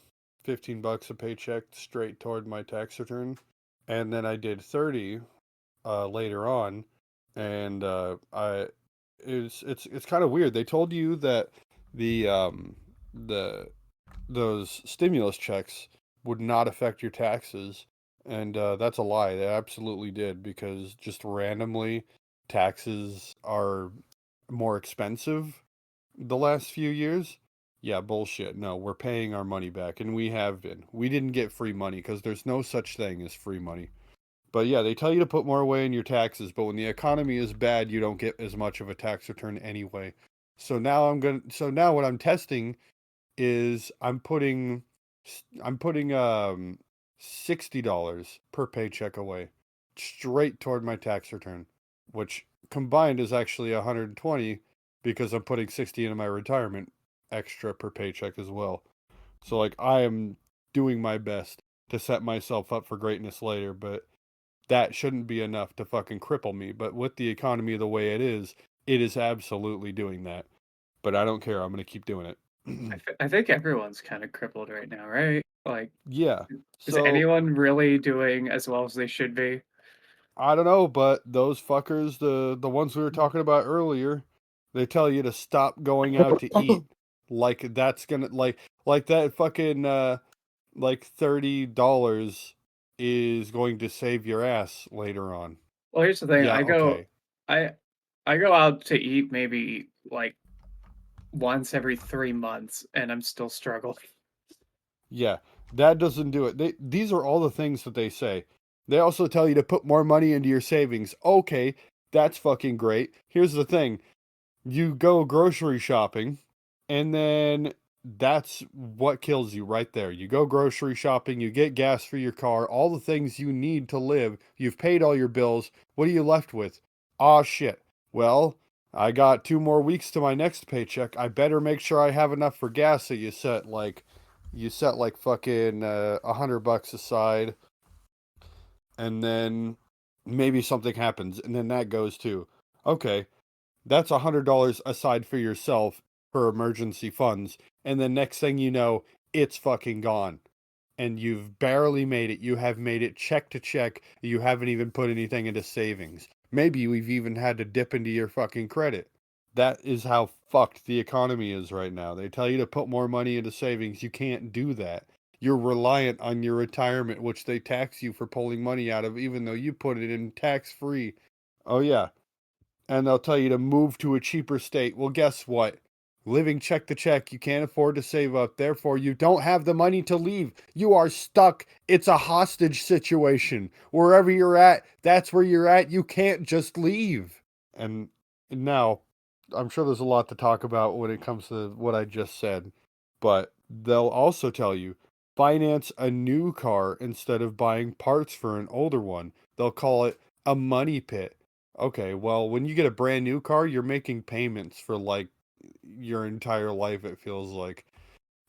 Speaker 3: bucks a paycheck straight toward my tax return, and then I did 30 later on, and it's kind of weird. They told you that the those stimulus checks would not affect your taxes, and that's a lie. They absolutely did because just randomly taxes are more expensive the last few years. Yeah, bullshit. No, we're paying our money back, and we have been. We didn't get free money because there's no such thing as free money. But yeah, they tell you to put more away in your taxes, but when the economy is bad, you don't get as much of a tax return anyway. So now what I'm testing is I'm putting $60 per paycheck away straight toward my tax return, which combined is actually 120 because I'm putting 60 into my retirement extra per paycheck as well. So like I am doing my best to set myself up for greatness later, but that shouldn't be enough to fucking cripple me. But with the economy the way it is absolutely doing that. But I don't care. I'm going to keep doing it.
Speaker 2: I think everyone's kind of crippled right now, right? Like,
Speaker 3: Yeah.
Speaker 2: is
Speaker 3: So
Speaker 2: anyone really doing as well as they should be?
Speaker 3: I don't know, but those fuckers, the ones we were talking about earlier, they tell you to stop going out to eat. Like that's gonna like that fucking like $30 is going to save your ass later on.
Speaker 2: Well, here's the thing.
Speaker 3: Yeah, okay.
Speaker 2: I I go out to eat maybe like once every 3 months, and I'm still struggling.
Speaker 3: Yeah, that doesn't do it. These are all the things that they say. They also tell you to put more money into your savings. Okay, that's fucking great. Here's the thing. You go grocery shopping, and then that's what kills you right there. You go grocery shopping, you get gas for your car, all the things you need to live. You've paid all your bills. What are you left with? Aw, shit. Well, I got 2 more weeks to my next paycheck. I better make sure I have enough for gas. So you set like fucking $100 aside, and then maybe something happens, and then that goes too. Okay, that's $100 aside for yourself for emergency funds, and then next thing you know, it's fucking gone. And you've barely made it. You have made it check to check. You haven't even put anything into savings. Maybe we've even had to dip into your fucking credit. That is how fucked the economy is right now. They tell you to put more money into savings. You can't do that. You're reliant on your retirement, which they tax you for pulling money out of, even though you put it in tax free. Oh, yeah. And they'll tell you to move to a cheaper state. Well, guess what? Living check to check, you can't afford to save up. Therefore, you don't have the money to leave. You are stuck. It's a hostage situation. Wherever you're at, that's where you're at. You can't just leave. And now, I'm sure there's a lot to talk about when it comes to what I just said, but they'll also tell you finance a new car instead of buying parts for an older one. They'll call it a money pit. Okay, well, when you get a brand new car, you're making payments for like your entire life, it feels like.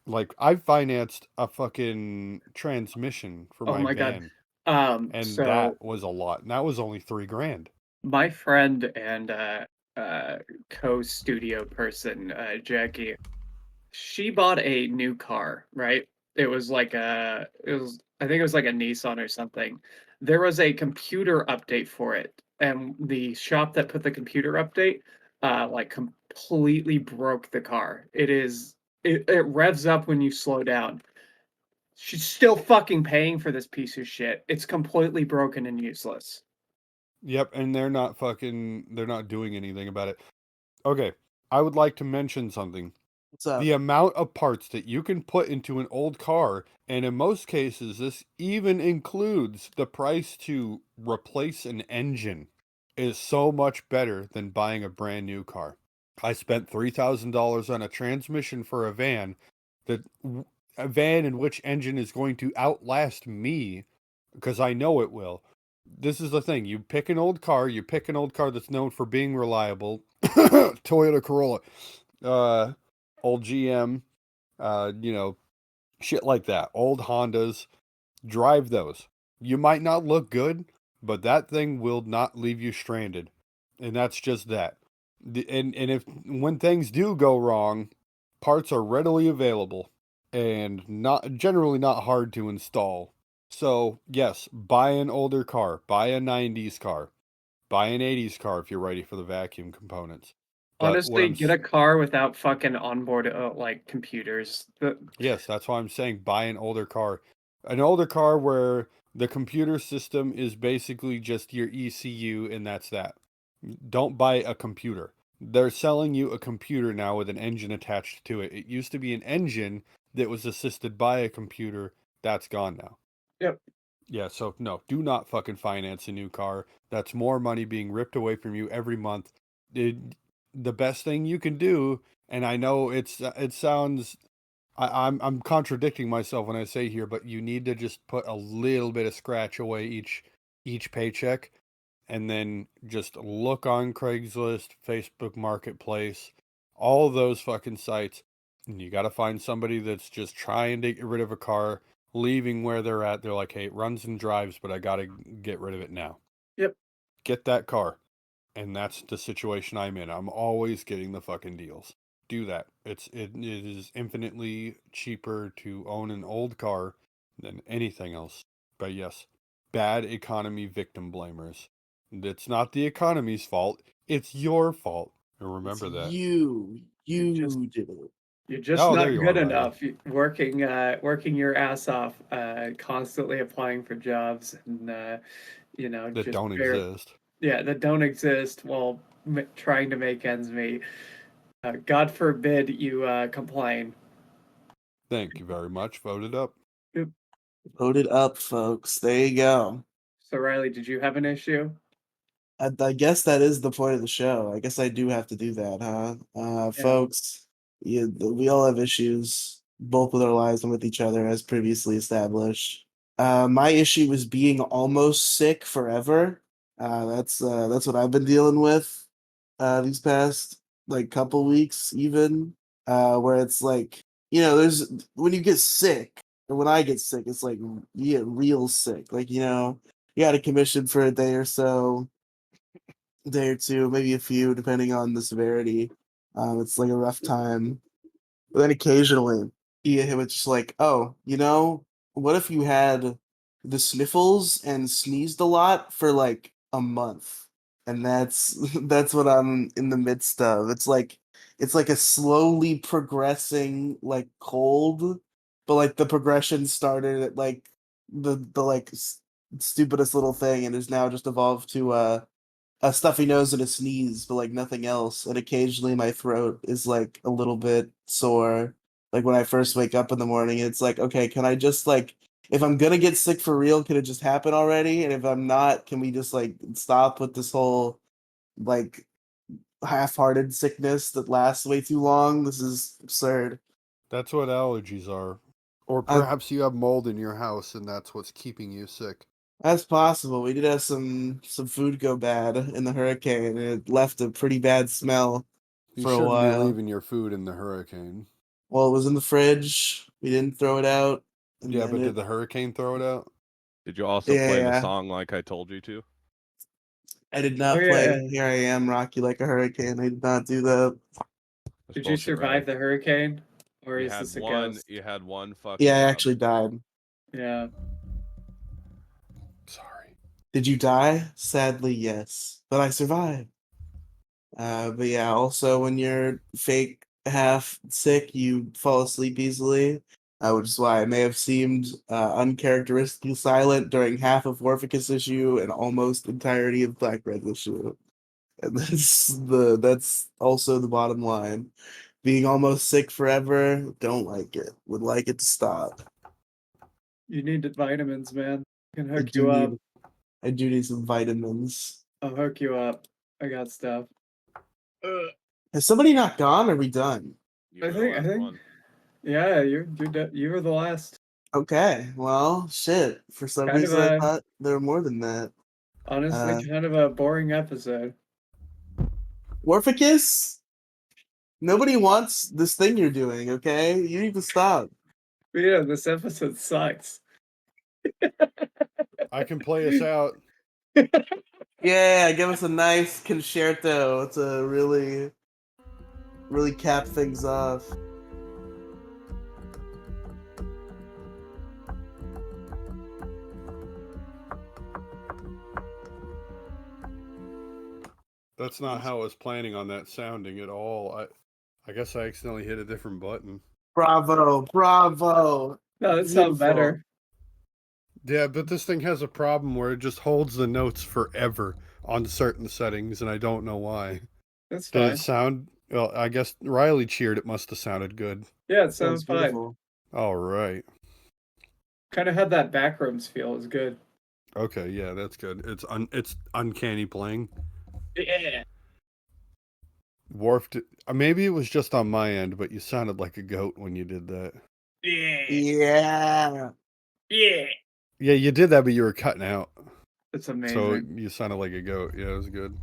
Speaker 3: Like I financed a fucking transmission for
Speaker 2: Oh
Speaker 3: my
Speaker 2: my God.
Speaker 3: van, and that
Speaker 2: So
Speaker 3: was a lot. And that was only 3 grand.
Speaker 2: my friend and co-studio person, Jackie, she bought a new car, right? I think it was like a Nissan or something. There was a computer update for it, and the shop that put the computer update, like completely broke the car. It is it revs up when you slow down. She's still fucking paying for this piece of shit. It's completely broken and useless.
Speaker 3: Yep, and they're not doing anything about it. Okay, I would like to mention something.
Speaker 1: What's up?
Speaker 3: The amount of parts that you can put into an old car, and in most cases, this even includes the price to replace an engine, is so much better than buying a brand new car. I spent $3,000 on a transmission for a van in which engine is going to outlast me because I know it will. This is the thing. You pick an old car that's known for being reliable. Toyota Corolla, old GM, shit like that. Old Hondas, drive those. You might not look good, but that thing will not leave you stranded. And that's just that. And if when things do go wrong, parts are readily available and generally not hard to install. So, yes, buy an older car, buy a 90s car, buy an 80s car if you're ready for the vacuum components. But what
Speaker 2: Honestly, get a car without fucking onboard like computers.
Speaker 3: Yes, that's why I'm saying buy an older car. An older car where the computer system is basically just your ECU and that's that. Don't buy a computer. They're selling you a computer now with an engine attached to it. It used to be an engine that was assisted by a computer. That's gone now.
Speaker 2: Yep.
Speaker 3: Yeah, so no, do not fucking finance a new car. That's more money being ripped away from you every month. The best thing you can do, and I know it sounds I'm contradicting myself when I say here, but you need to just put a little bit of scratch away each paycheck, and then just look on Craigslist, Facebook Marketplace, all of those fucking sites, and you got to find somebody that's just trying to get rid of a car, leaving where they're at. They're like, hey, it runs and drives, but I got to get rid of it now.
Speaker 2: Yep.
Speaker 3: Get that car. And that's the situation I'm in. I'm always getting the fucking deals. Do that. It is infinitely cheaper to own an old car than anything else. But yes, bad economy victim blamers. It's not the economy's fault. It's your fault. And remember
Speaker 1: It's
Speaker 3: that.
Speaker 1: you
Speaker 2: just-
Speaker 1: did it.
Speaker 2: You're just
Speaker 3: Oh,
Speaker 2: not
Speaker 3: there you
Speaker 2: good
Speaker 3: are, Riley.
Speaker 2: enough. Working your ass off, constantly applying for jobs, and
Speaker 3: That
Speaker 2: just
Speaker 3: don't exist.
Speaker 2: Yeah, that don't exist while trying to make ends meet. God forbid you complain.
Speaker 3: Thank you very much. Voted up.
Speaker 1: Vote it up, folks. There you go.
Speaker 2: So Riley, did you have an issue?
Speaker 1: I guess that is the point of the show. I guess I do have to do that, huh?
Speaker 2: Yeah.
Speaker 1: Folks, we all have issues, both with our lives and with each other, as previously established. My issue is being almost sick forever. That's what I've been dealing with these past like couple weeks, even where it's like there's when you get sick, or when I get sick, it's like you get real sick. Like you got a commission for a day or so, day or two, maybe a few, depending on the severity. It's like a rough time. But then occasionally you get hit with just like, oh, what if you had the sniffles and sneezed a lot for like a month? And that's that's what I'm in the midst of. It's like a slowly progressing like cold, but like the progression started at like the like stupidest little thing and has now just evolved to a stuffy nose and a sneeze, but like nothing else. And occasionally my throat is like a little bit sore. Like when I first wake up in the morning, it's like, okay, can I just like, if I'm gonna get sick for real, can it just happen already? And if I'm not, can we just like stop with this whole like half-hearted sickness that lasts way too long? This is absurd.
Speaker 3: That's what allergies are. Or
Speaker 1: Uh,
Speaker 3: perhaps you have mold in your house and that's what's keeping you sick.
Speaker 1: That's possible. We did have some food go bad in the hurricane, and it left a pretty bad smell
Speaker 3: You
Speaker 1: for a
Speaker 3: shouldn't be
Speaker 1: while.
Speaker 3: leaving your food in the hurricane.
Speaker 1: Well, it was in the fridge. We didn't throw it out. And
Speaker 3: Yeah,
Speaker 1: then
Speaker 3: but did the hurricane throw it out?
Speaker 4: Did you also play the
Speaker 1: Yeah.
Speaker 4: song like I told you to?
Speaker 1: I did not
Speaker 2: Oh,
Speaker 1: play
Speaker 2: yeah.
Speaker 1: Here I Am, Rock You Like a Hurricane. I did not do that.
Speaker 4: That's
Speaker 2: Did you
Speaker 4: bullshit,
Speaker 2: survive
Speaker 4: Riley.
Speaker 2: the hurricane, or
Speaker 4: You
Speaker 2: is
Speaker 4: had
Speaker 2: this a
Speaker 4: one.
Speaker 2: ghost?
Speaker 4: You had one fucking.
Speaker 1: Yeah, I
Speaker 4: job.
Speaker 1: actually died.
Speaker 2: Yeah.
Speaker 3: Sorry.
Speaker 1: Did you die? Sadly, yes. But I survived. But yeah, also when you're fake half sick, you fall asleep easily, which is why I may have seemed uncharacteristically silent during half of Warficus issue and almost entirety of Black Red issue. And that's also the bottom line. Being almost sick forever, don't like it. Would like it to stop.
Speaker 2: You need vitamins, man. I can
Speaker 1: I
Speaker 2: hook
Speaker 1: do
Speaker 2: you up.
Speaker 1: need I do need some vitamins.
Speaker 2: I'll hook you up. I got stuff.
Speaker 1: Has somebody not gone? Or are we done?
Speaker 4: You
Speaker 2: I
Speaker 4: were the
Speaker 2: think.
Speaker 4: last one.
Speaker 2: Yeah, you were the last.
Speaker 1: Okay, well, shit. For some
Speaker 2: Kind of
Speaker 1: reason, I
Speaker 2: a
Speaker 1: thought there were more than that.
Speaker 2: honestly kind of a boring episode.
Speaker 1: Warficus? Nobody wants this thing you're doing, okay? You need to stop.
Speaker 2: But yeah, this episode sucks.
Speaker 3: I can play us out.
Speaker 1: Yeah, give us a nice concerto to really, really cap things off.
Speaker 3: That's not how I was planning on that sounding at all. I guess I accidentally hit a different button.
Speaker 1: Bravo, bravo.
Speaker 2: No, that sounds
Speaker 1: Beautiful.
Speaker 2: better.
Speaker 3: Yeah, but this thing has a problem where it just holds the notes forever on certain settings, and I don't know why.
Speaker 2: That's
Speaker 3: Did
Speaker 2: fine.
Speaker 3: it sound? Well, I guess Riley cheered. It must have sounded good.
Speaker 2: Yeah, it
Speaker 1: Sounds
Speaker 2: sounds fine.
Speaker 1: beautiful.
Speaker 3: All right.
Speaker 2: Kind of had that backrooms feel. It was good.
Speaker 3: Okay, yeah, that's good. It's uncanny playing.
Speaker 2: Yeah.
Speaker 3: Warped. Maybe it was just on my end, but you sounded like a goat when you did that.
Speaker 2: Yeah.
Speaker 1: Yeah.
Speaker 2: Yeah.
Speaker 3: Yeah, you did that, but you were cutting out.
Speaker 2: It's amazing.
Speaker 3: So you sounded like a goat. Yeah, it was good.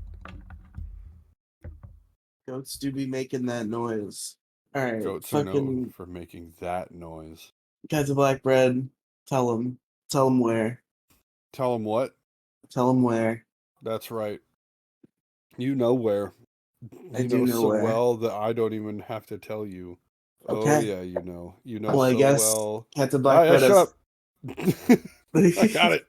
Speaker 1: Goats do be making that noise. All right,
Speaker 3: Goats are known
Speaker 1: fucking
Speaker 3: for making that noise.
Speaker 1: guys of black bread. Tell them where.
Speaker 3: Tell them what?
Speaker 1: Tell them where.
Speaker 3: That's right. You know where.
Speaker 1: I
Speaker 3: You
Speaker 1: do know
Speaker 3: so
Speaker 1: where.
Speaker 3: well that I don't even have to tell you. Oh
Speaker 1: Okay.
Speaker 3: yeah, you know. You know
Speaker 1: Well, I
Speaker 3: so
Speaker 1: guess
Speaker 3: well.
Speaker 1: Cats of Black
Speaker 3: Yeah,
Speaker 1: Bread
Speaker 3: shut
Speaker 1: has-
Speaker 3: up. I got it.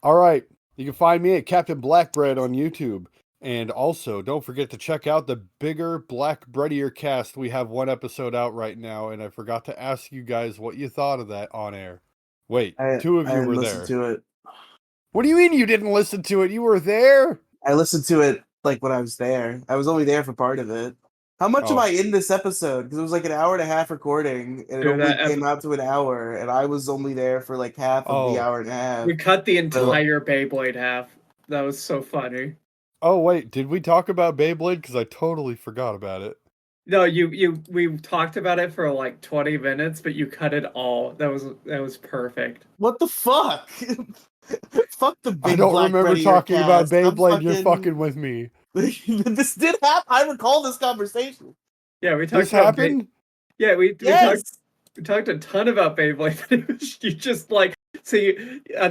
Speaker 3: All right. You can find me at Captain Blackbread on YouTube. And also, don't forget to check out the bigger Black Breadier cast. We have one episode out right now, and I forgot to ask you guys what you thought of that on air. Wait, two of
Speaker 1: I
Speaker 3: you
Speaker 1: didn't
Speaker 3: were
Speaker 1: listen
Speaker 3: there.
Speaker 1: to it.
Speaker 3: What do you mean you didn't listen to it? You were there?
Speaker 1: I listened to it like when I was there. I was only there for part of it. How much am
Speaker 3: Oh.
Speaker 1: I in this episode? Because it was like an hour and a half recording, and it
Speaker 2: Dude,
Speaker 1: only
Speaker 2: that
Speaker 1: came out to an hour, and I was only there for like half of the
Speaker 3: Oh.
Speaker 1: hour and a half.
Speaker 2: We cut the entire Beyblade half. That was so funny.
Speaker 3: Oh, wait. Did we talk about Beyblade? Because I totally forgot about it.
Speaker 2: No, we talked about it for like 20 minutes, but you cut it all. That was perfect.
Speaker 1: What the fuck? Fuck the big
Speaker 3: I don't
Speaker 1: Black
Speaker 3: remember
Speaker 1: Breadier
Speaker 3: talking about
Speaker 1: cast. I'm
Speaker 3: Beyblade. You're fucking with me.
Speaker 1: This did happen. I recall this conversation.
Speaker 2: Yeah, we talked
Speaker 3: This
Speaker 2: about
Speaker 3: happened?
Speaker 2: yeah, we
Speaker 1: Yes.
Speaker 2: talked a ton about Beyblade, but it was, you just like at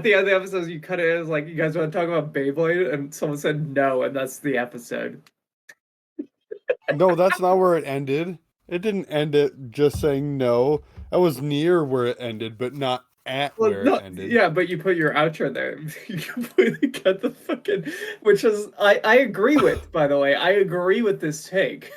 Speaker 2: the end of the episode you cut it as like, you guys want to talk about Beyblade, and someone said no, and that's the episode.
Speaker 3: No, that's not where it ended. It didn't end it just saying no. That was near where it ended, but not at
Speaker 2: Well,
Speaker 3: where
Speaker 2: no,
Speaker 3: it ended.
Speaker 2: yeah, but you put your outro there. You completely cut the fucking, which is I agree with, by the way. I agree with this take.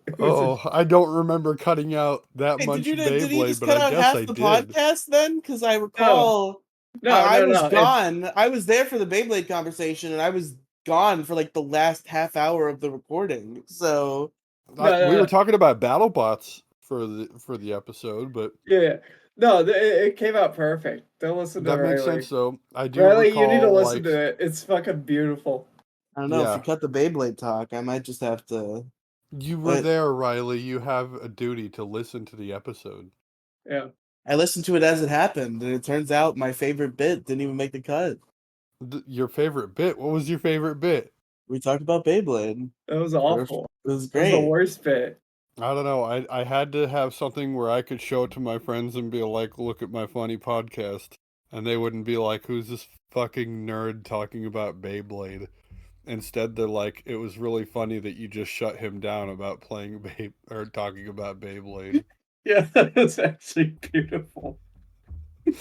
Speaker 2: It was
Speaker 3: Oh, I don't remember cutting out that
Speaker 1: Hey,
Speaker 3: much
Speaker 1: did you
Speaker 3: Beyblade,
Speaker 1: just
Speaker 3: but
Speaker 1: cut
Speaker 3: I
Speaker 1: out
Speaker 3: guess
Speaker 1: half
Speaker 3: I
Speaker 1: the
Speaker 3: did.
Speaker 1: podcast then? Because I recall
Speaker 2: no,
Speaker 1: I was
Speaker 2: no.
Speaker 1: gone. I was there for the Beyblade conversation, and I was gone for like the last half hour of the recording. So
Speaker 3: We were talking about BattleBots for the episode, but
Speaker 2: Yeah. No, it came out perfect. Don't listen to
Speaker 3: that makes
Speaker 2: Riley.
Speaker 3: sense though. I do
Speaker 2: Riley,
Speaker 3: recall,
Speaker 2: you need to listen
Speaker 3: like,
Speaker 2: to it. It's fucking beautiful.
Speaker 1: I don't know if
Speaker 3: Yeah.
Speaker 1: you cut the Beyblade talk, I might just have to.
Speaker 3: You were
Speaker 1: But-
Speaker 3: there, Riley. You have a duty to listen to the episode.
Speaker 2: Yeah.
Speaker 1: I listened to it as it happened, and it turns out my favorite bit didn't even make the cut.
Speaker 3: Your favorite bit? What was your favorite bit?
Speaker 1: We talked about Beyblade.
Speaker 2: That was awful.
Speaker 1: It was
Speaker 2: That was the
Speaker 1: great.
Speaker 2: worst bit.
Speaker 3: I don't know. I had to have something where I could show it to my friends and be like, look at my funny podcast. And they wouldn't be like, who's this fucking nerd talking about Beyblade? Instead, they're like, it was really funny that you just shut him down about playing or talking about Beyblade.
Speaker 2: Yeah, that was actually beautiful.
Speaker 1: I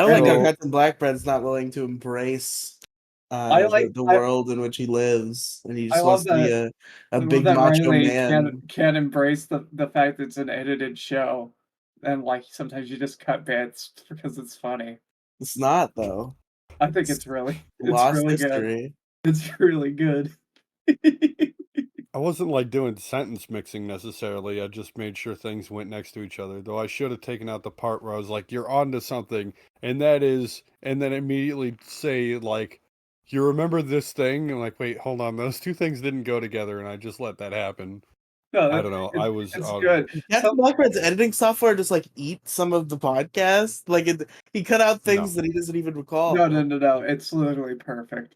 Speaker 1: don't think
Speaker 3: So-
Speaker 1: our Captain Blackbread's not willing to embrace the world in which he lives, and he
Speaker 2: I
Speaker 1: just
Speaker 2: love
Speaker 1: wants to be
Speaker 2: that.
Speaker 1: a
Speaker 2: I love
Speaker 1: big
Speaker 2: that
Speaker 1: macho
Speaker 2: Riely
Speaker 1: man.
Speaker 2: can't embrace the fact that it's an edited show, and like sometimes you just cut bits because it's funny.
Speaker 1: It's not though.
Speaker 2: I think
Speaker 1: It's
Speaker 2: it's
Speaker 1: lost
Speaker 2: really good.
Speaker 1: history.
Speaker 2: It's really good.
Speaker 3: I wasn't like doing sentence mixing necessarily. I just made sure things went next to each other. Though I should have taken out the part where I was like, "You're onto something," and that is, and then immediately say like, "You remember this thing?" And like, wait, hold on, those two things didn't go together, and I just let that happen.
Speaker 2: No,
Speaker 3: I don't know. I was
Speaker 2: it's good.
Speaker 1: Captain Blackbeard's editing software just like eat some of the podcast. Like he cut out things that he doesn't even recall.
Speaker 2: No. It's literally perfect.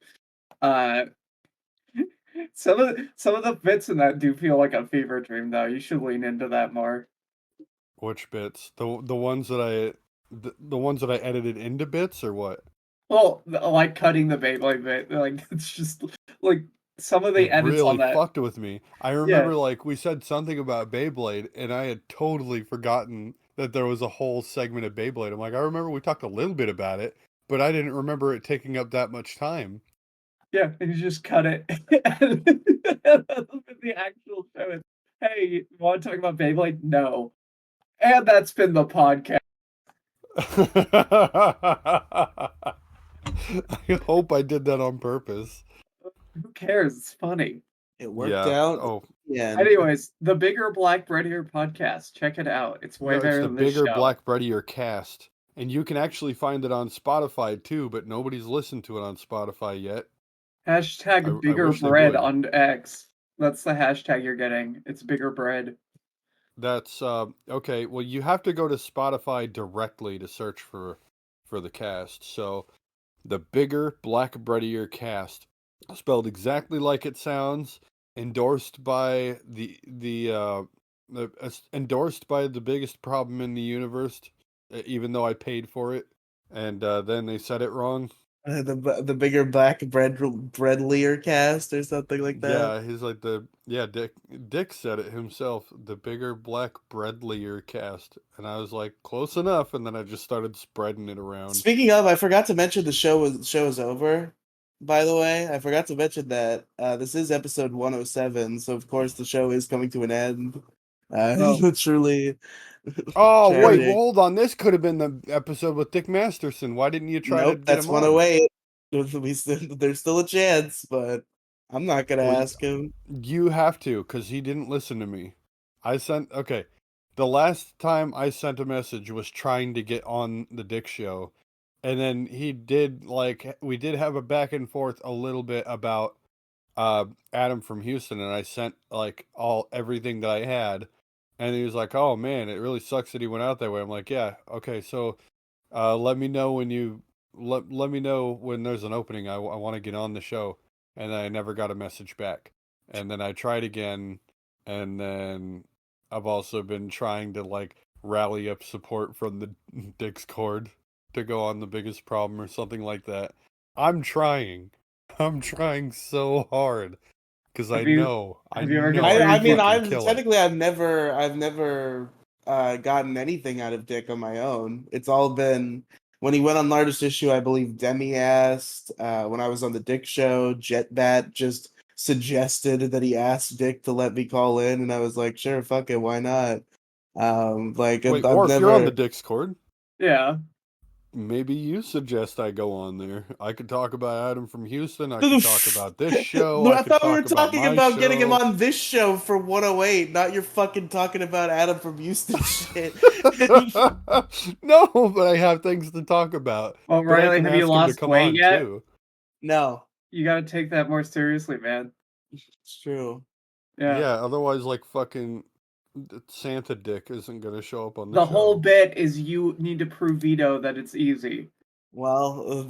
Speaker 2: Some of the bits in that do feel like a fever dream, though. You should lean into that more.
Speaker 3: Which bits? The ones that the ones that I edited into bits or what?
Speaker 2: Well, like cutting the Beyblade bit, like it's just like some of the
Speaker 3: It
Speaker 2: edits on
Speaker 3: really
Speaker 2: that.
Speaker 3: fucked with me. I remember like we said something about Beyblade, and I had totally forgotten that there was a whole segment of Beyblade. I'm like, I remember we talked a little bit about it, but I didn't remember it taking up that much time.
Speaker 2: Yeah, and you just cut it. And the actual show is, hey, you want to talk about Beyblade? No. And that's been the podcast.
Speaker 3: I hope I did that on purpose.
Speaker 2: Who cares? It's funny.
Speaker 1: It worked
Speaker 3: Yeah.
Speaker 1: out.
Speaker 3: Oh,
Speaker 1: Yeah.
Speaker 2: Anyways, the Bigger Black Breadier podcast. Check it out. It's way
Speaker 3: no, it's
Speaker 2: better
Speaker 3: the
Speaker 2: than this
Speaker 3: bigger
Speaker 2: show.
Speaker 3: Black Breadier cast. And you can actually find it on Spotify too, but nobody's listened to it on Spotify yet.
Speaker 2: Hashtag
Speaker 3: I
Speaker 2: Bigger
Speaker 3: wish they
Speaker 2: Bread
Speaker 3: would.
Speaker 2: on X. That's the hashtag you're getting. It's Bigger Bread.
Speaker 3: That's okay. Well, you have to go to Spotify directly to search for the cast. So, the bigger Black Breadier cast, spelled exactly like it sounds, endorsed by endorsed by the biggest problem in the universe, even though I paid for it, and then they said it wrong.
Speaker 1: The bigger black breadlier cast or something like that.
Speaker 3: Yeah, he's like Dick said it himself, the bigger Black Breadlier cast. And I was like, close enough, and then I just started spreading it around.
Speaker 1: Speaking of, I forgot to mention the show is over. By the way, I forgot to mention that this is episode 107, so of course the show is coming to an end. Truly.
Speaker 3: Oh, wait,
Speaker 1: tragic.
Speaker 3: well, hold on. This could have been the episode with Dick Masterson. Why didn't you try to
Speaker 1: Nope,
Speaker 3: get
Speaker 1: that's
Speaker 3: him on?
Speaker 1: 108. There's still a chance, but I'm not gonna
Speaker 3: Well,
Speaker 1: ask him.
Speaker 3: You have to, because he didn't listen to me. Okay. The last time I sent a message was trying to get on the Dick show. And then he did, like, we did have a back and forth a little bit about Adam from Houston, and I sent, like, everything that I had. And he was like, oh, man, it really sucks that he went out that way. I'm like, yeah, okay, so let me know when let me know when there's an opening. I want to get on the show. And I never got a message back. And then I tried again, and then I've also been trying to like rally up support from the Discord to go on the biggest problem or something like that. I'm trying so hard because I
Speaker 2: Have you
Speaker 3: know I
Speaker 2: ever
Speaker 3: know
Speaker 2: considered-
Speaker 1: I mean,
Speaker 3: fucking kill it.
Speaker 1: technically I've never gotten anything out of Dick on my own. It's all been when he went on Largest Issue. I believe Demi asked. When I was on the Dick show, Jetbat just suggested that he asked Dick to let me call in, and I was like, sure, fuck it, why not? Like
Speaker 3: Wait,
Speaker 1: I've
Speaker 3: or if
Speaker 1: never.
Speaker 3: you're on the Discord,
Speaker 2: Yeah.
Speaker 3: maybe you suggest I go on there. I could talk about Adam from Houston. I could talk about this show.
Speaker 1: I thought we were talking
Speaker 3: my
Speaker 1: about getting him
Speaker 3: show.
Speaker 1: on this show for 108, not your fucking talking about Adam from Houston shit.
Speaker 3: No, but I have things to talk about.
Speaker 2: Well,
Speaker 3: But I
Speaker 2: Riely,
Speaker 3: can
Speaker 2: have you
Speaker 3: ask him to
Speaker 2: lost
Speaker 3: come
Speaker 2: weight
Speaker 3: on
Speaker 2: yet?
Speaker 3: too.
Speaker 1: No,
Speaker 2: You gotta take that more seriously, man.
Speaker 1: it's true.
Speaker 2: Yeah.
Speaker 3: Otherwise, like fucking Santa Dick isn't gonna show up on the
Speaker 2: The
Speaker 3: show.
Speaker 2: whole bit is you need to prove Vito that it's easy.
Speaker 1: Well,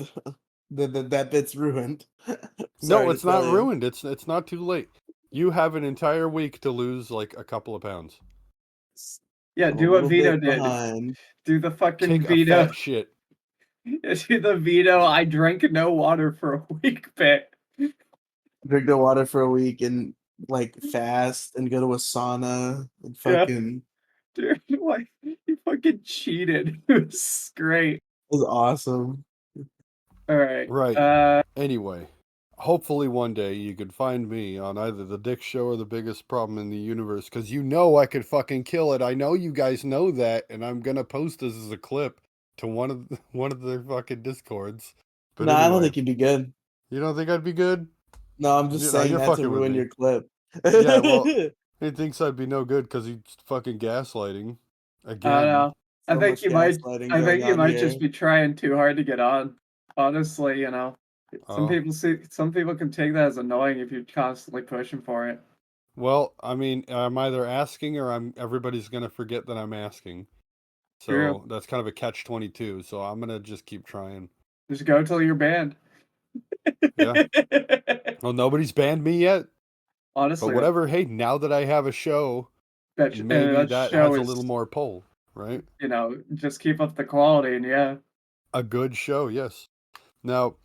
Speaker 1: that bit's ruined.
Speaker 3: No,
Speaker 1: Sorry
Speaker 3: it's
Speaker 1: to
Speaker 3: not
Speaker 1: tell you.
Speaker 3: ruined. It's not too late. You have an entire week to lose like a couple of pounds.
Speaker 2: Yeah,
Speaker 1: I'm
Speaker 2: do
Speaker 1: a
Speaker 2: what
Speaker 1: little
Speaker 2: Vito
Speaker 1: bit
Speaker 2: did.
Speaker 1: behind.
Speaker 2: Do the fucking
Speaker 3: Take a
Speaker 2: Vito.
Speaker 3: fat shit.
Speaker 2: Do the Vito. I drank no water for a week bit.
Speaker 1: Drink no water for a week and like fast and go to a sauna and
Speaker 2: Yeah.
Speaker 1: fucking.
Speaker 2: Dude, like, you fucking cheated. It was great.
Speaker 1: It was awesome.
Speaker 2: All right.
Speaker 3: Right. Anyway, hopefully one day you could find me on either the Dick Show or the Biggest Problem in the Universe, because you know I could fucking kill it. I know you guys know that, and I'm gonna post this as a clip to one of their fucking discords. But
Speaker 1: No, I don't
Speaker 3: anyway,
Speaker 1: think you'd be good.
Speaker 3: you don't think I'd be good?
Speaker 1: No, I'm just saying
Speaker 3: You're
Speaker 1: that to
Speaker 3: fucking with
Speaker 1: ruin
Speaker 3: me.
Speaker 1: your clip.
Speaker 3: Yeah, well, he thinks I'd be no good because he's fucking gaslighting
Speaker 2: I don't
Speaker 3: again.
Speaker 2: know. I
Speaker 1: So
Speaker 2: think
Speaker 1: much
Speaker 2: you might.
Speaker 1: gaslighting
Speaker 2: I
Speaker 1: going
Speaker 2: think you
Speaker 1: on
Speaker 2: might
Speaker 1: here.
Speaker 2: just be trying too hard to get on. Honestly, some
Speaker 3: Oh.
Speaker 2: people see. Some people can take that as annoying if you're constantly pushing for it.
Speaker 3: Well, I mean, I'm either asking or everybody's gonna forget that I'm asking. So
Speaker 2: True.
Speaker 3: that's kind of a catch-22. So I'm gonna just keep trying.
Speaker 2: Just go till you're banned.
Speaker 3: Yeah. Well, nobody's banned me yet, but
Speaker 2: Honestly,
Speaker 3: whatever. Hey, now that I have a show, maybe
Speaker 2: that
Speaker 3: that
Speaker 2: show
Speaker 3: has a
Speaker 2: is,
Speaker 3: little more pull, right?
Speaker 2: just keep up the quality, and yeah.
Speaker 3: A good show, yes. Now,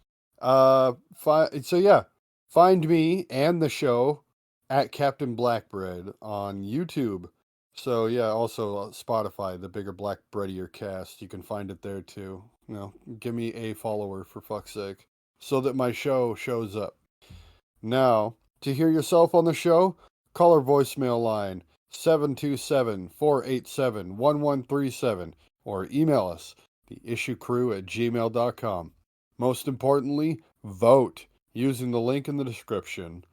Speaker 3: find me and the show at Captain Blackbread on YouTube. So yeah, also Spotify, the Bigger Black Breadier Cast. You can find it there too. Give me a follower for fuck's sake, so that my show shows up. Now, to hear yourself on the show, call our voicemail line 727-487-1137 or email us theissuecrew@gmail.com. Most importantly, vote using the link in the description,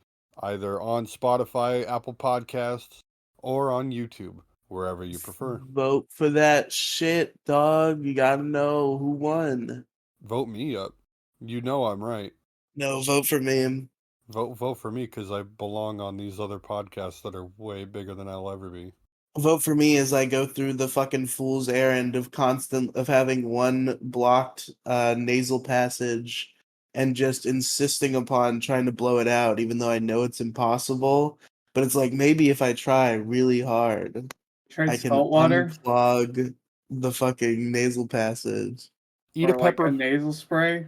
Speaker 3: either on Spotify, Apple Podcasts, or on YouTube, wherever you prefer.
Speaker 1: Vote for that shit, dog. You gotta know who won.
Speaker 3: Vote me up. You know I'm right.
Speaker 1: No, vote for me.
Speaker 3: Vote for me because I belong on these other podcasts that are way bigger than I'll ever be.
Speaker 1: Vote for me as I go through the fucking fool's errand of having one blocked nasal passage and just insisting upon trying to blow it out, even though I know it's impossible. But it's like maybe if I try really hard,
Speaker 2: Tried
Speaker 1: I can
Speaker 2: salt water
Speaker 1: unclog the fucking nasal passage.
Speaker 3: Eat
Speaker 2: or
Speaker 3: a
Speaker 2: like a
Speaker 3: pepper.
Speaker 2: nasal spray.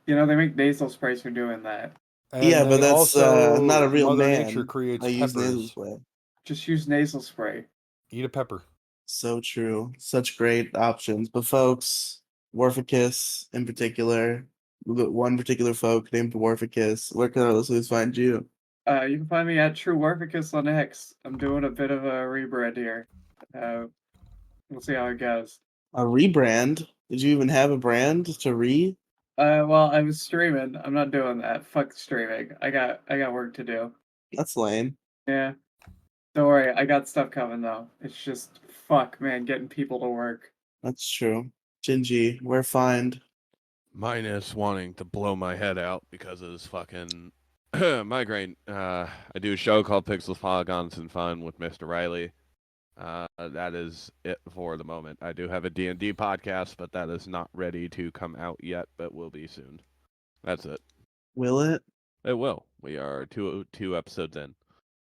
Speaker 2: They make nasal sprays for doing that.
Speaker 3: And
Speaker 1: Yeah, but
Speaker 3: they
Speaker 1: that's I'm not a
Speaker 3: also,
Speaker 1: real
Speaker 3: Mother
Speaker 1: man.
Speaker 3: Nature creates
Speaker 1: I use nasal
Speaker 3: peppers.
Speaker 1: spray.
Speaker 2: Just use nasal spray.
Speaker 3: Eat a pepper.
Speaker 1: So true. Such great options. But folks, Warficus in particular, one particular folk named Warficus, where can our listeners find you?
Speaker 2: You can find me at True Warficus on X. I'm doing a bit of a rebrand here. We'll see how it goes.
Speaker 1: A rebrand? Did you even have a brand to re?
Speaker 2: Well, I was streaming. I'm not doing that. Fuck streaming. I got work to do.
Speaker 1: That's lame.
Speaker 2: Yeah. Don't worry, I got stuff coming though. It's just fuck, man, getting people to work.
Speaker 1: That's true. Gingy, where find?
Speaker 4: Minus wanting to blow my head out because of this fucking migraine. I do a show called Pixels, Polygons, and Fun with Mr. Riely. That is it for the moment. I do have a D&D podcast, but that is not ready to come out yet, but will be soon. That's it.
Speaker 1: Will it?
Speaker 4: It will. We are two episodes in.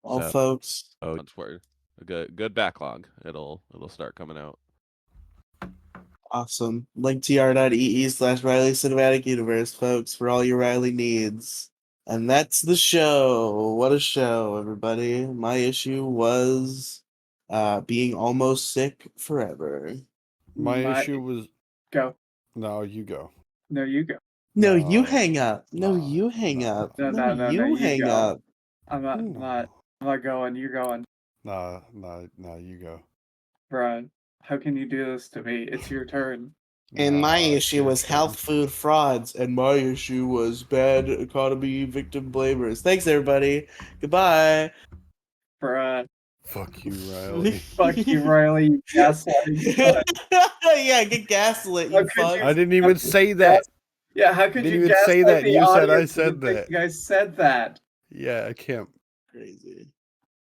Speaker 1: All
Speaker 4: So-
Speaker 1: folks.
Speaker 4: Oh, it's for a good backlog. It'll start coming out.
Speaker 1: Awesome. Link tr.ee/Riely Cinematic Universe, folks, for all your Riely needs. And that's the show. What a show, everybody. My issue was being almost sick forever.
Speaker 3: My issue was...
Speaker 2: Go.
Speaker 3: No, you go.
Speaker 2: No, you go.
Speaker 1: No,
Speaker 3: No.
Speaker 1: you hang up. No,
Speaker 3: No,
Speaker 1: you hang
Speaker 3: no,
Speaker 1: up.
Speaker 2: No,
Speaker 1: No,
Speaker 2: no,
Speaker 1: you
Speaker 2: you
Speaker 1: hang
Speaker 2: go.
Speaker 1: up.
Speaker 2: I'm not going, you're going.
Speaker 3: No, you go.
Speaker 2: Brian, how can you do this to me? It's your turn.
Speaker 1: And my
Speaker 3: Nah,
Speaker 1: issue was
Speaker 3: it's
Speaker 1: health food frauds, and my issue was bad economy victim blamers. Thanks, everybody. Goodbye.
Speaker 2: Brian.
Speaker 3: Fuck you, Riley.
Speaker 2: Fuck you, Riley, you gaslighting cunt.
Speaker 1: Yeah, get gaslit,
Speaker 2: How
Speaker 1: you
Speaker 2: could
Speaker 1: fuck.
Speaker 2: you-
Speaker 3: I didn't even say that.
Speaker 2: Yeah, how could
Speaker 3: Didn't
Speaker 2: you
Speaker 3: even say
Speaker 2: gaslight
Speaker 3: that.
Speaker 2: the
Speaker 3: You said I
Speaker 2: audience
Speaker 3: said
Speaker 2: and think
Speaker 3: that.
Speaker 2: You guys said that.
Speaker 3: Yeah, I can't.
Speaker 1: Crazy.